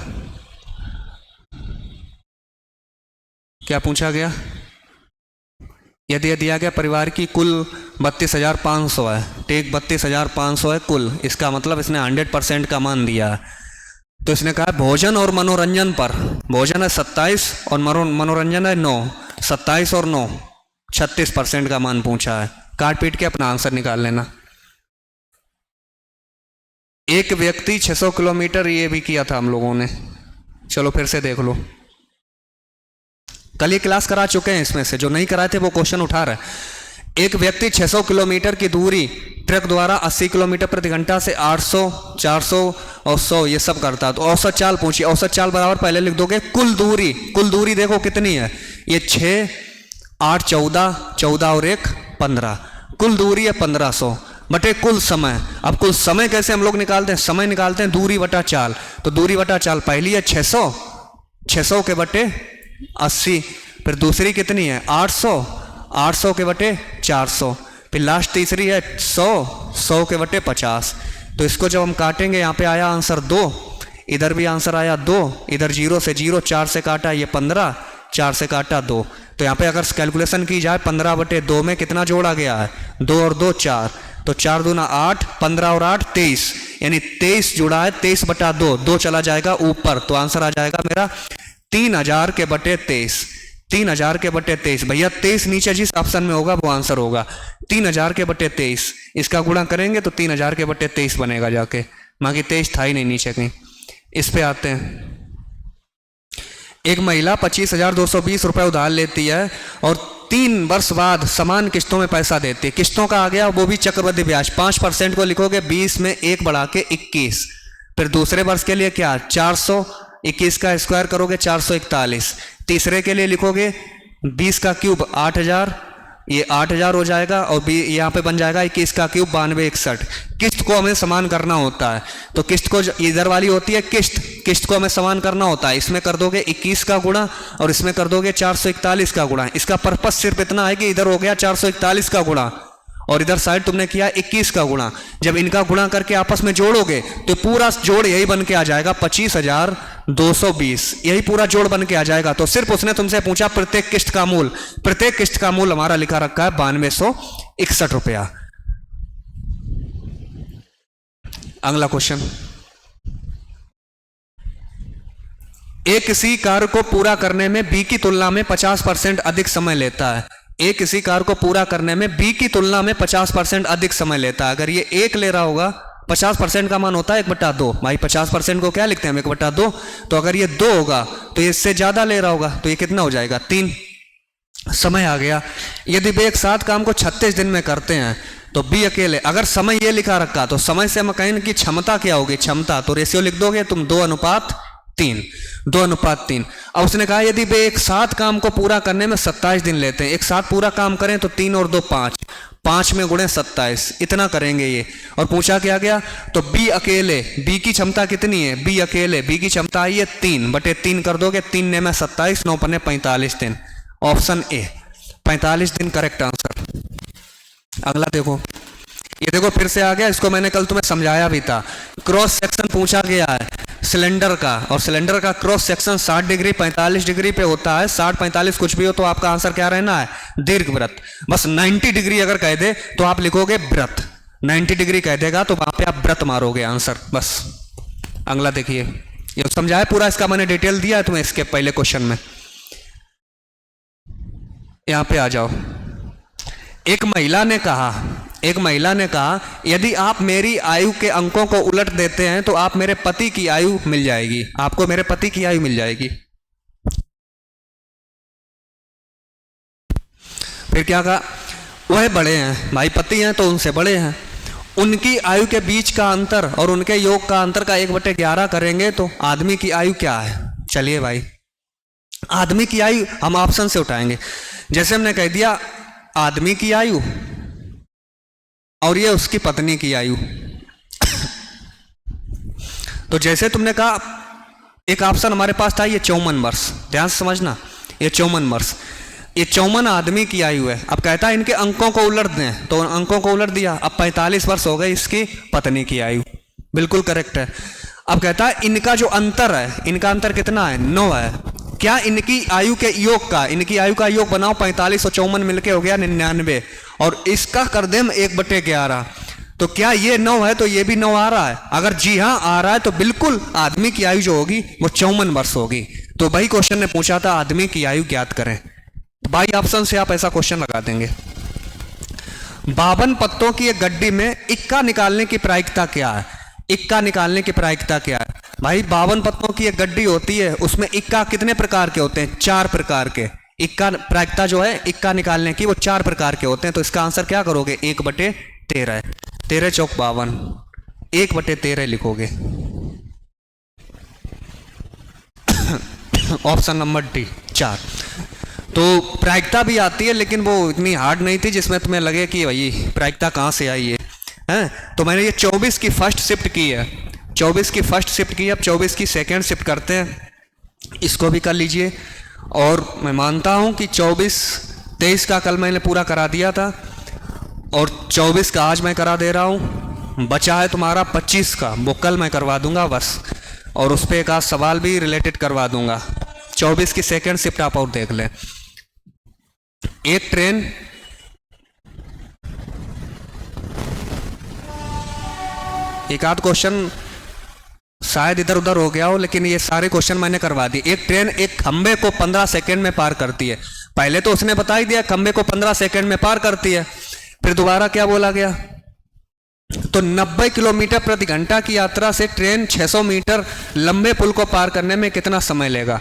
क्या पूछा गया? यदि दिया गया परिवार की कुल 32,500 है, ठीक 32,500 है कुल, इसका मतलब इसने 100% का मान दिया है। तो इसने कहा भोजन और मनोरंजन पर, भोजन है 27 और मनोरंजन है 9, 27 और 9 36% का मान पूछा है। काट पीट के अपना आंसर निकाल लेना। एक व्यक्ति 600 किलोमीटर, ये भी किया था हम लोगों ने, चलो फिर से देख लो। कल ये क्लास करा चुके हैं, इसमें से जो नहीं कराए थे वो क्वेश्चन उठा रहे। एक व्यक्ति 600 किलोमीटर की दूरी ट्रक द्वारा 80 किलोमीटर प्रति घंटा से 800, 400 और 100 ये सब करता है। तो औसत चाल पूछिए, औसत चाल बराबर पहले लिख दोगे कुल दूरी। कुल दूरी देखो कितनी है, ये 6, 8, 14, 14 और 1 15, कुल दूरी है 1500 बटे कुल समय। अब कुल समय कैसे हम लोग निकालते हैं, समय निकालते हैं दूरी बटा चाल। तो दूरी बटा चाल पहली है 600, 600 के बटे 80, फिर दूसरी कितनी है 800, 800 के बटे 400, फिर लास्ट तीसरी है 100, 100 के बटे 50। तो इसको जब हम काटेंगे, यहाँ पे आया आंसर 2, इधर भी आंसर आया 2, इधर 0 से 0, 4 से काटा ये 15, 4 से काटा 2। तो यहाँ पे अगर कैलकुलेशन की जाए 15 बटे 2 में कितना जोड़ा गया है, 2 और 2 4, तो 4 दूना 8, 15 और 8 23, यानी 23 जुड़ा है, 23 बटा 2, 2 चला जाएगा ऊपर, तो आंसर आ जाएगा मेरा 3000 के बटे 23, 3000 के बटे 23। भैया 23 नीचे जिस ऑप्शन में होगा वो आंसर होगा, 3000 के बटे 23, इसका गुणा करेंगे तो 3000 के बटे 23 बनेगा जाके, बाकी 23 था ही नहीं नीचे कहीं। इस पे आते हैं, एक महिला 25,220 रुपये उधार लेती है और 3 वर्ष बाद समान किस्तों में पैसा देती है। किस्तों का आ गया वो भी चक्रवृद्धि ब्याज, 5% को लिखोगे 20 में 1 बढ़ा के 21, फिर दूसरे वर्ष के लिए क्या 400, 21 का स्क्वायर करोगे 441, तीसरे के लिए लिखोगे 20 का क्यूब 8000, ये 8000 हो जाएगा और यहाँ पे बन जाएगा 21 का क्यूब 9261। किस्त को हमें समान करना होता है, तो किस्त को इधर वाली होती है किस्त, किस्त को हमें समान करना होता है, इसमें कर दोगे 21 का गुणा और इसमें कर दोगे 441 का गुणा। इसका पर्पस सिर्फ इतना है कि इधर हो गया 441 का गुणा और इधर साइड तुमने किया 21 का गुणा। जब इनका गुणा करके आपस में जोड़ोगे तो पूरा जोड़ यही बन के आ जाएगा 25,220, यही पूरा जोड़ बन के आ जाएगा। तो सिर्फ उसने तुमसे पूछा प्रत्येक किस्त का मूल, प्रत्येक किस्त का मूल हमारा लिखा रखा है 9261 रुपया। अगला क्वेश्चन, एक किसी कार्य को पूरा करने में बी की तुलना में 50% अधिक समय लेता है। ए किसी कार्य को पूरा करने में बी की तुलना में 50% अधिक समय लेता है। अगर ये 1 ले रहा होगा, 50% का मान होता है 1/2, भाई 50% को क्या लिखते हैं हम 1/2, तो अगर ये 2 होगा तो इससे ज्यादा ले रहा होगा, तो ये कितना हो जाएगा 3। समय आ गया, यदि वे एक साथ काम को 36 दिन में करते हैं तो बी अकेले, अगर समय ये लिखा रखा तो समय से हम कहें कि क्षमता क्या होगी, क्षमता, तो रेशियो लिख दोगे तुम 2:3, 2:3। अब उसने कहा यदि वे एक साथ काम को पूरा करने में 27 दिन लेते हैं, एक साथ पूरा काम करें तो 3 और 2 5, 5 में गुणे 27, इतना करेंगे ये। और पूछा क्या गया, तो बी अकेले, बी की क्षमता कितनी है, बी अकेले, बी की क्षमता आई है 3/3 कर दोगे, 3 ने में 27, 9 पन्ने 45 दिन, ऑप्शन ए 45 दिन करेक्ट आंसर। अगला देखो, ये देखो फिर से आ गया, इसको मैंने कल तुम्हें समझाया भी था। क्रॉस सेक्शन पूछा गया है सिलेंडर का, और सिलेंडर का क्रॉस सेक्शन 60 डिग्री 45 डिग्री पे होता है। 60-45 कुछ भी हो तो आपका आंसर क्या रहना है, दीर्घवृत्त। बस 90 डिग्री अगर कह दे तो आप लिखोगे वृत्त, 90 डिग्री कह देगा तो वहां पे आप वृत्त मारोगे आंसर बस। अगला देखिए, ये समझाया पूरा, इसका मैंने डिटेल दिया है तुम्हें इसके पहले क्वेश्चन में। यहां पे आ जाओ, एक महिला ने कहा यदि आप मेरी आयु के अंकों को उलट देते हैं तो आप मेरे पति की आयु मिल जाएगी, आपको मेरे पति की आयु मिल जाएगी। फिर क्या कहा, वह बड़े हैं, भाई पति हैं तो उनसे बड़े हैं, उनकी आयु के बीच का अंतर और उनके योग का अंतर का 1/11 करेंगे तो आदमी की आयु क्या है। चलिए भाई, आदमी की आयु हम ऑप्शन से उठाएंगे। जैसे हमने कह दिया आदमी की आयु और ये उसकी पत्नी की आयु, तो जैसे तुमने कहा एक ऑप्शन हमारे पास था ये 54 वर्ष, ध्यान से समझना, ये 54 वर्ष, ये 54 आदमी की आयु है। अब कहता है इनके अंकों को उलट दें, तो अंकों को उलट दिया, अब 45 वर्ष हो गए इसकी पत्नी की आयु, बिल्कुल करेक्ट है। अब कहता है इनका जो अंतर है, इनका अंतर कितना है, 9 है। क्या इनकी आयु के योग का, इनकी आयु का योग बनाओ, 45 और 54 मिलके हो गया 99, और इसका कर दें 1/11, तो क्या ये 9 है तो ये भी 9 आ रहा है। अगर जी हाँ आ रहा है तो बिल्कुल आदमी की आयु जो होगी वो 54 वर्ष होगी। तो भाई क्वेश्चन ने पूछा था आदमी की आयु ज्ञात करें, तो भाई ऑप्शन से आप ऐसा क्वेश्चन लगा देंगे। 52 पत्तों की एक गड्डी में इक्का निकालने की प्रायिकता क्या है, इक्का निकालने की प्रायिकता क्या है। भाई 52 पत्तों की एक गड्डी होती है, उसमें इक्का कितने प्रकार के होते हैं, 4 प्रकार के। इक्का प्रायिकता जो है इक्का निकालने की वो 4 प्रकार के होते हैं। तो इसका आंसर क्या करोगे, 1/13, 13 चौक 52, 1/13 लिखोगे। Option number D 4। तो प्रायिकता भी आती है लेकिन वो इतनी हार्ड नहीं थी जिसमें तुम्हें लगे कि भाई प्रायिकता कहाँ से आई है, हैं? तो मैंने ये 24 की फर्स्ट शिफ्ट की है, 24 की फर्स्ट शिफ्ट की है। अब 24 की सेकंड शिफ्ट करते हैं, इसको भी कर लीजिए। और मैं मानता हूँ कि 23 का कल मैंने पूरा करा दिया था और 24 का आज मैं करा दे रहा हूँ। बचा है तुम्हारा 25 का, वो कल मैं करवा दूंगा बस, और उस पर एक आध सवाल भी रिलेटेड करवा दूंगा। 24 की सेकंड शिफ्ट आप और देख लें। एक ट्रेन एक आध क्वेश्चन शायद इधर उधर हो गया हो, लेकिन ये सारे क्वेश्चन मैंने करवा दिए। एक ट्रेन एक खंबे को 15 सेकंड में पार करती है। पहले तो उसने बता ही दिया खंबे को 15 सेकंड में पार करती है, फिर दोबारा क्या बोला गया, तो 90 किलोमीटर प्रति घंटा की यात्रा से ट्रेन 600 मीटर लंबे पुल को पार करने में कितना समय लेगा।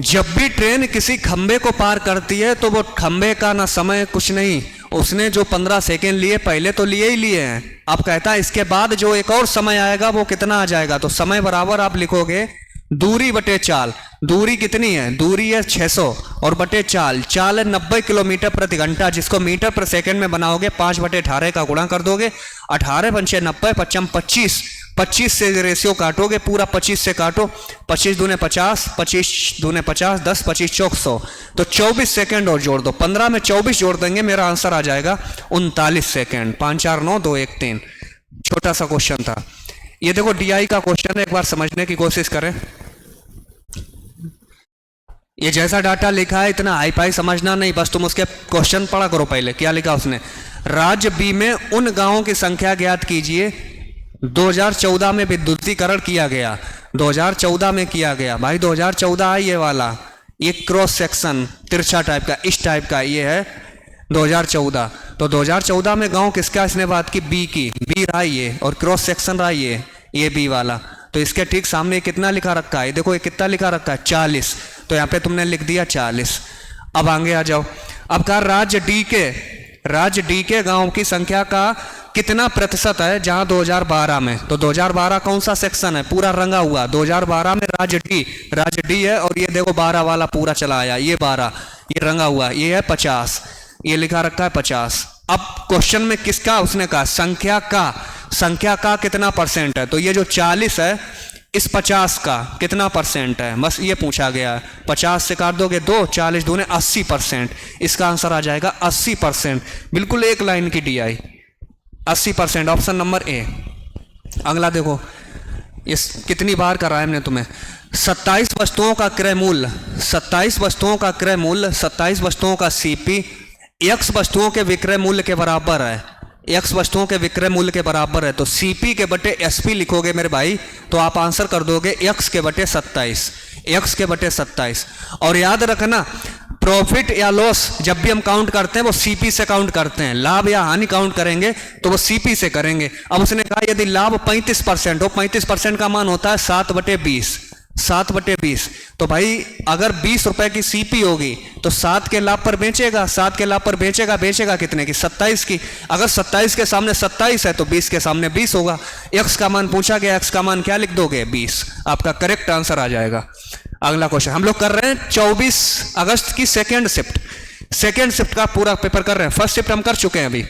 जब भी ट्रेन किसी खंबे को पार करती है तो वो खंबे का ना समय कुछ नहीं, उसने जो 15 सेकेंड लिए पहले तो लिए ही लिए हैं। अब कहता है इसके बाद जो एक और समय आएगा वो कितना आ जाएगा, तो समय बराबर आप लिखोगे दूरी बटे चाल। दूरी कितनी है, दूरी है 600 और बटे चाल, चाल है 90 किलोमीटर प्रति घंटा, जिसको मीटर पर सेकंड में बनाओगे 5/18 का गुणा कर दोगे, 18 पंचे 90, 25, 25 से रेशियो काटोगे, पूरा 25 से काटो, 25 दूने 50, 25 दूने 50, 10 25 चौक 100, तो 24 सेकंड और जोड़ दो। 15 में 24 जोड़ देंगे, मेरा आंसर आ जाएगा 39 सेकंड। 5 4 9 2 1 3। छोटा सा क्वेश्चन था ये, देखो डीआई का क्वेश्चन है, एक बार समझने की कोशिश करें। ये जैसा डाटा लिखा है इतना हाई फाई समझना नहीं, बस तुम उसके क्वेश्चन पढ़ा करो। पहले क्या लिखा उसने, राज्य बी में उन गांवों की संख्या ज्ञात कीजिए 2014 में विद्युतीकरण किया गया। 2014 में किया गया भाई, 2014 है ये वाला, ये क्रॉस सेक्शन तिरछा टाइप का, इस टाइप का ये है 2014। तो 2014 में गांव किसका इसने बात की, बी की, बी रहा ये, और क्रॉस सेक्शन रहा ये बी वाला। तो इसके ठीक सामने कितना लिखा रखा है, देखो ये कितना लिखा रखा है 40, तो यहाँ पे तुमने लिख दिया 40। अब आगे आ जाओ। अब कहा राज्य डी के गांव की संख्या का कितना प्रतिशत है जहां 2012 में, तो 2012 कौन सा सेक्शन है, पूरा रंगा हुआ 2012 में राज्य डी है, और ये देखो 12 वाला पूरा चला आया, ये 12 ये रंगा हुआ, ये है 50, ये लिखा रखा है 50। अब क्वेश्चन में किसका उसने कहा, संख्या का कितना परसेंट है, तो ये जो 40 है इस 50 का कितना परसेंट है, बस ये पूछा गया है। 50 से काट दोगे 2, 40 दूने 80%, इसका आंसर आ जाएगा 80%। बिल्कुल एक लाइन की डीआई 80%, ऑप्शन नंबर ए। अगला देखो, इस कितनी बार कराया हमने तुम्हें, 27 वस्तुओं का क्रय मूल्य, 27 वस्तुओं का क्रय मूल्य, 27 वस्तुओं का सीपी x वस्तुओं के विक्रय मूल्य के बराबर है, x वस्तुओं के विक्रय मूल्य के बराबर है, तो सीपी के बटे एसपी लिखोगे मेरे भाई, तो आप आंसर कर दोगे x के बटे 27, x के बटे 27। और याद रखना प्रॉफिट या लॉस जब भी हम काउंट करते हैं वो सीपी से काउंट करते हैं, लाभ या हानि काउंट करेंगे तो वो सीपी से करेंगे। अब उसने कहा यदि लाभ 35% हो, 35% का मान होता है 7/20, 7/20, तो भाई अगर 20 रुपए की सीपी होगी तो 7 के लाभ पर बेचेगा, 7 के लाभ पर बेचेगा कितने की, 27 की। अगर 27 के सामने 27 है तो 20 के सामने 20 होगा। x का मान पूछा गया, x का मान क्या लिख दोगे, 20, आपका करेक्ट आंसर आ जाएगा। अगला क्वेश्चन हम लोग कर रहे हैं 24 अगस्त की सेकेंड शिफ्ट का पूरा पेपर कर रहे हैं। फर्स्ट शिफ्ट हम कर चुके हैं अभी।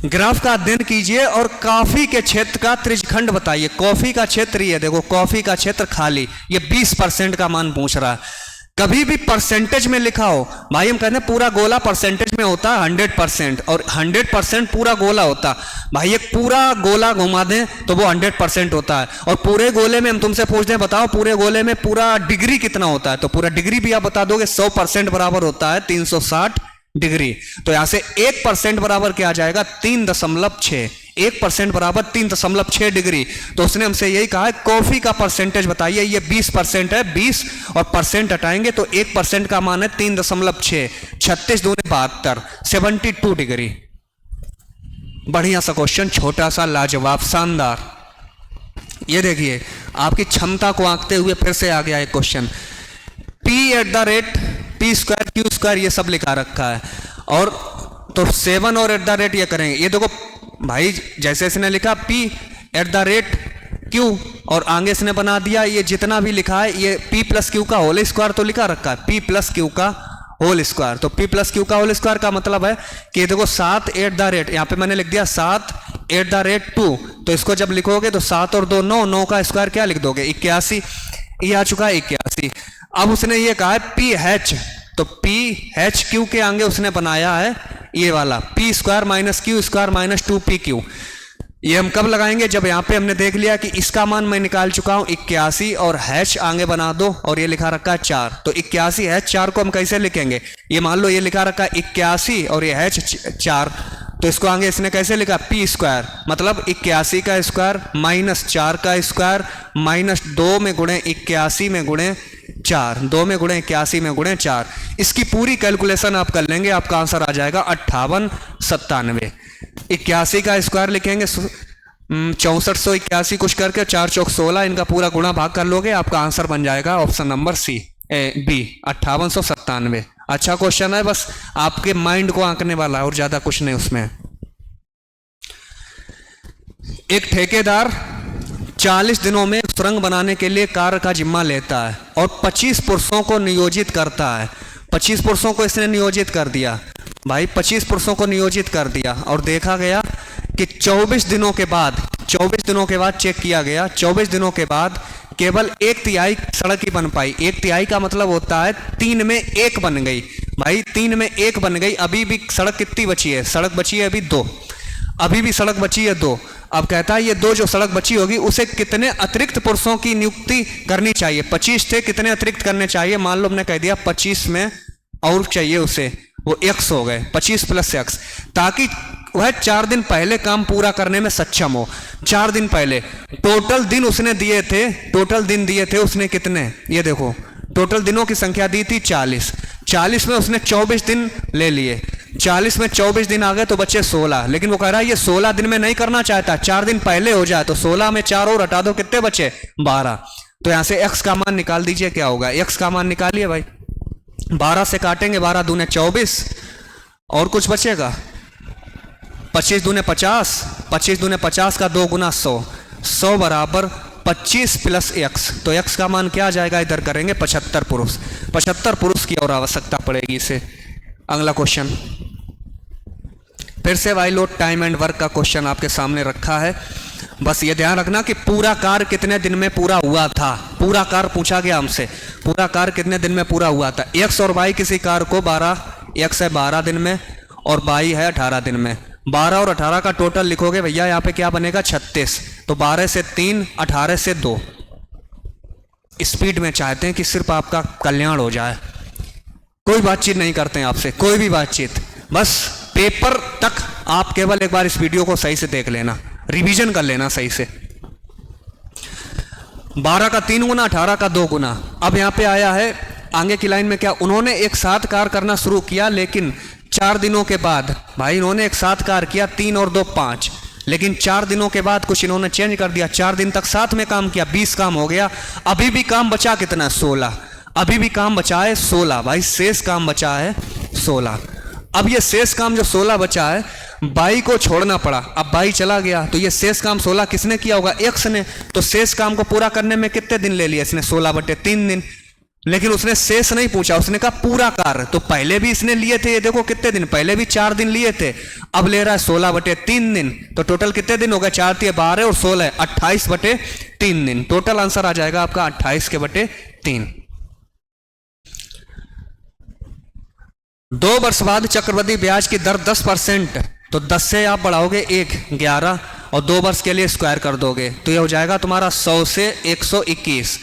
ग्राफ का अध्ययन कीजिए और कॉफी के क्षेत्र का त्रिज्यखंड बताइए। कॉफी का क्षेत्र ये देखो, कॉफी का क्षेत्र खाली, ये 20% का मान पूछ रहा है। कभी भी परसेंटेज में लिखा हो भाई, हम कहते हैं पूरा गोला परसेंटेज में होता है 100%, और 100% पूरा गोला होता भाई, एक पूरा गोला घुमा दें तो वो 100% होता है। और पूरे गोले में हम तुमसे पूछ दें बताओ पूरे गोले में पूरा डिग्री कितना होता है, तो पूरा डिग्री भी आप बता दोगे 100% बराबर होता है 360 डिग्री। तो यहां से 1% बराबर क्या आ जाएगा, 3.6, 1% बराबर 3.6 डिग्री। तो उसने हमसे यही कहा है कॉफी का परसेंटेज बताइए, ये 20% है, 20 और परसेंट हटाएंगे तो 1% का मान है 3.6, 36 दूने 72, 72 डिग्री। बढ़िया सा क्वेश्चन, छोटा सा, लाजवाब, शानदार। ये देखिए आपकी क्षमता को आंकते हुए फिर से आ गया एक question. P square Q square ये सब लिखा रखा है, और तो 7 और एट द रेट ये करेंगे। ये देखो भाई, जैसे इसने लिखा P at the rate Q, और आगे इसने बना दिया ये जितना भी लिखा है ये पी प्लस क्यू का होल स्क्वायर तो लिखा रखा है, पी प्लस क्यू का होल स्क्वायर। तो पी प्लस क्यू का होल स्क्वायर का मतलब है कि देखो 7 एट द रेट, यहाँ पे मैंने लिख दिया 7 एट द रेट 2, तो इसको जब लिखोगे तो 7 और 2 9, 9 का स्क्वायर क्या लिख दोगे 81, ये आ चुका है 81। अब उसने ये कहा है पी एच, तो पी एच क्यू के आगे उसने बनाया है ये वाला P square minus Q square minus 2 P Q. ये हम कब लगाएंगे, जब यहाँ पे हमने देख लिया कि इसका मान मैं निकाल चुका हूं 81 और हैच आगे बना दो, और ये लिखा रखा है 4, तो 81 हैच 4 को हम कैसे लिखेंगे, ये मान लो ये लिखा रखा है 81 और ये हैच 4, तो इसको आगे इसने कैसे लिखा पी स्क्वायर, मतलब 81 का स्क्वायर माइनस 4 का स्क्वायर माइनस 2 में गुणे 81 में गुणे 4, 2 में गुणे 81 में गुणे 4। इसकी पूरी कैलकुलेशन आप कर लेंगे, आपका आंसर आ जाएगा 5897। 81 का स्क्वायर लिखेंगे 6481 कुछ करके 4 चौक 16, इनका पूरा गुणा भाग कर लोगे, आपका आंसर बन जाएगा ऑप्शन नंबर बी 5897। अच्छा क्वेश्चन है, बस आपके माइंड को आंकने वाला है और ज्यादा कुछ नहीं उसमें। एक ठेकेदार 40 दिनों में सुरंग बनाने के लिए कार्य का जिम्मा लेता है और 25 पुरुषों को नियोजित करता है। 25 पुरुषों को इसने नियोजित कर दिया भाई, 25 पुरुषों को नियोजित कर दिया, और देखा गया कि 24 दिनों के बाद चेक किया गया, 24 दिनों के बाद केवल 1/3 सड़क ही बन पाई। 1/3 का मतलब होता है 3 में 1 बन गई भाई, 3 में 1 बन गई। अभी भी सड़क कितनी बची है, सड़क बची है अभी 2, अभी भी सड़क बची है 2। अब कहता है ये 2 जो सड़क बची होगी उसे कितने अतिरिक्त पुरुषों की नियुक्ति करनी चाहिए। 25 थे, कितने अतिरिक्त करने चाहिए, मान लो हमने कह दिया 25 में और चाहिए उसे, वो x हो गए 25 प्लस x, ताकि वह 4 दिन पहले काम पूरा करने में सक्षम हो। 4 दिन पहले टोटल दिन उसने दिए थे, टोटल दिन दिए थे उसने कितने, ये देखो टोटल दिनों की संख्या दी थी 40, 40 में उसने 24 दिन ले लिए, 40 में 24 दिन आ गए तो बचे 16, लेकिन वो कह रहा है ये 16 दिन में नहीं करना चाहता, 4 दिन पहले हो जाए, तो 16 में 4 और हटा दो, कितने बचे 12। तो यहां से x का मान निकाल दीजिए, क्या होगा, x का मान निकालिए भाई, 12 से काटेंगे 12 दूने 24 और कुछ बचेगा 25 दूने 50, 25 दूने 50 का 2 गुना 100, 100 बराबर 25 प्लस x, तो x का मान क्या आ जाएगा, इधर करेंगे 75 पुरुष, 75 पुरुष की और आवश्यकता पड़ेगी इसे। अगला क्वेश्चन फिर से भाई लोड टाइम एंड वर्क का क्वेश्चन आपके सामने रखा है। बस ये ध्यान रखना कि पूरा कार्य कितने दिन में पूरा हुआ था, पूरा कार्य पूछा गया हमसे, पूरा कार्य कितने दिन में पूरा हुआ था। x और y किसी कार्य को 12 x है 12 दिन में और y है 18 दिन में, 12 और 18 का टोटल लिखोगे भैया यहाँ पे क्या बनेगा 36, तो 12 से 3 18 से 2। स्पीड में चाहते हैं कि सिर्फ आपका कल्याण हो जाए, कोई बातचीत नहीं करते हैं आपसे, कोई भी बातचीत, बस पेपर तक आप केवल एक बार इस वीडियो को सही से देख लेना, रिवीजन कर लेना सही से। 12 का 3 गुना 18 का 2 गुना। अब यहाँ पे आया है आगे की लाइन में क्या, उन्होंने एक साथ कार्य करना शुरू किया लेकिन 4 दिनों के बाद, भाई इन्होंने एक साथ कार्य किया 3 और 2 5, लेकिन 4 दिनों के बाद कुछ इन्होंने चेंज कर दिया, 4 दिन तक साथ में काम किया, 20 काम हो गया, अभी भी काम बचा कितना 16, अभी भी काम बचा है 16 भाई, शेष काम बचा है 16। अब ये शेष काम जो 16 बचा है बाई को छोड़ना पड़ा, अब बाई चला गया तो ये शेष काम 16 किसने किया होगा, x ने, तो शेष काम को पूरा करने में कितने दिन ले लिया इसने 16/3 दिन, लेकिन उसने शेष नहीं पूछा, उसने कहा पूरा कार्य, तो पहले भी इसने लिए थे, ये देखो कितने दिन, पहले भी 4 दिन लिए थे, अब ले रहा है 16/3 दिन, तो टोटल कितने दिन हो गए, 4 × 12 और 16 28/3 दिन, टोटल आंसर आ जाएगा आपका 28/3। 2 वर्ष बाद चक्रवृद्धि ब्याज की दर 10%, तो 10 से आप बढ़ाओगे 1 11 और 2 वर्ष के लिए स्क्वायर कर दोगे तो ये हो जाएगा तुम्हारा 100 से 121।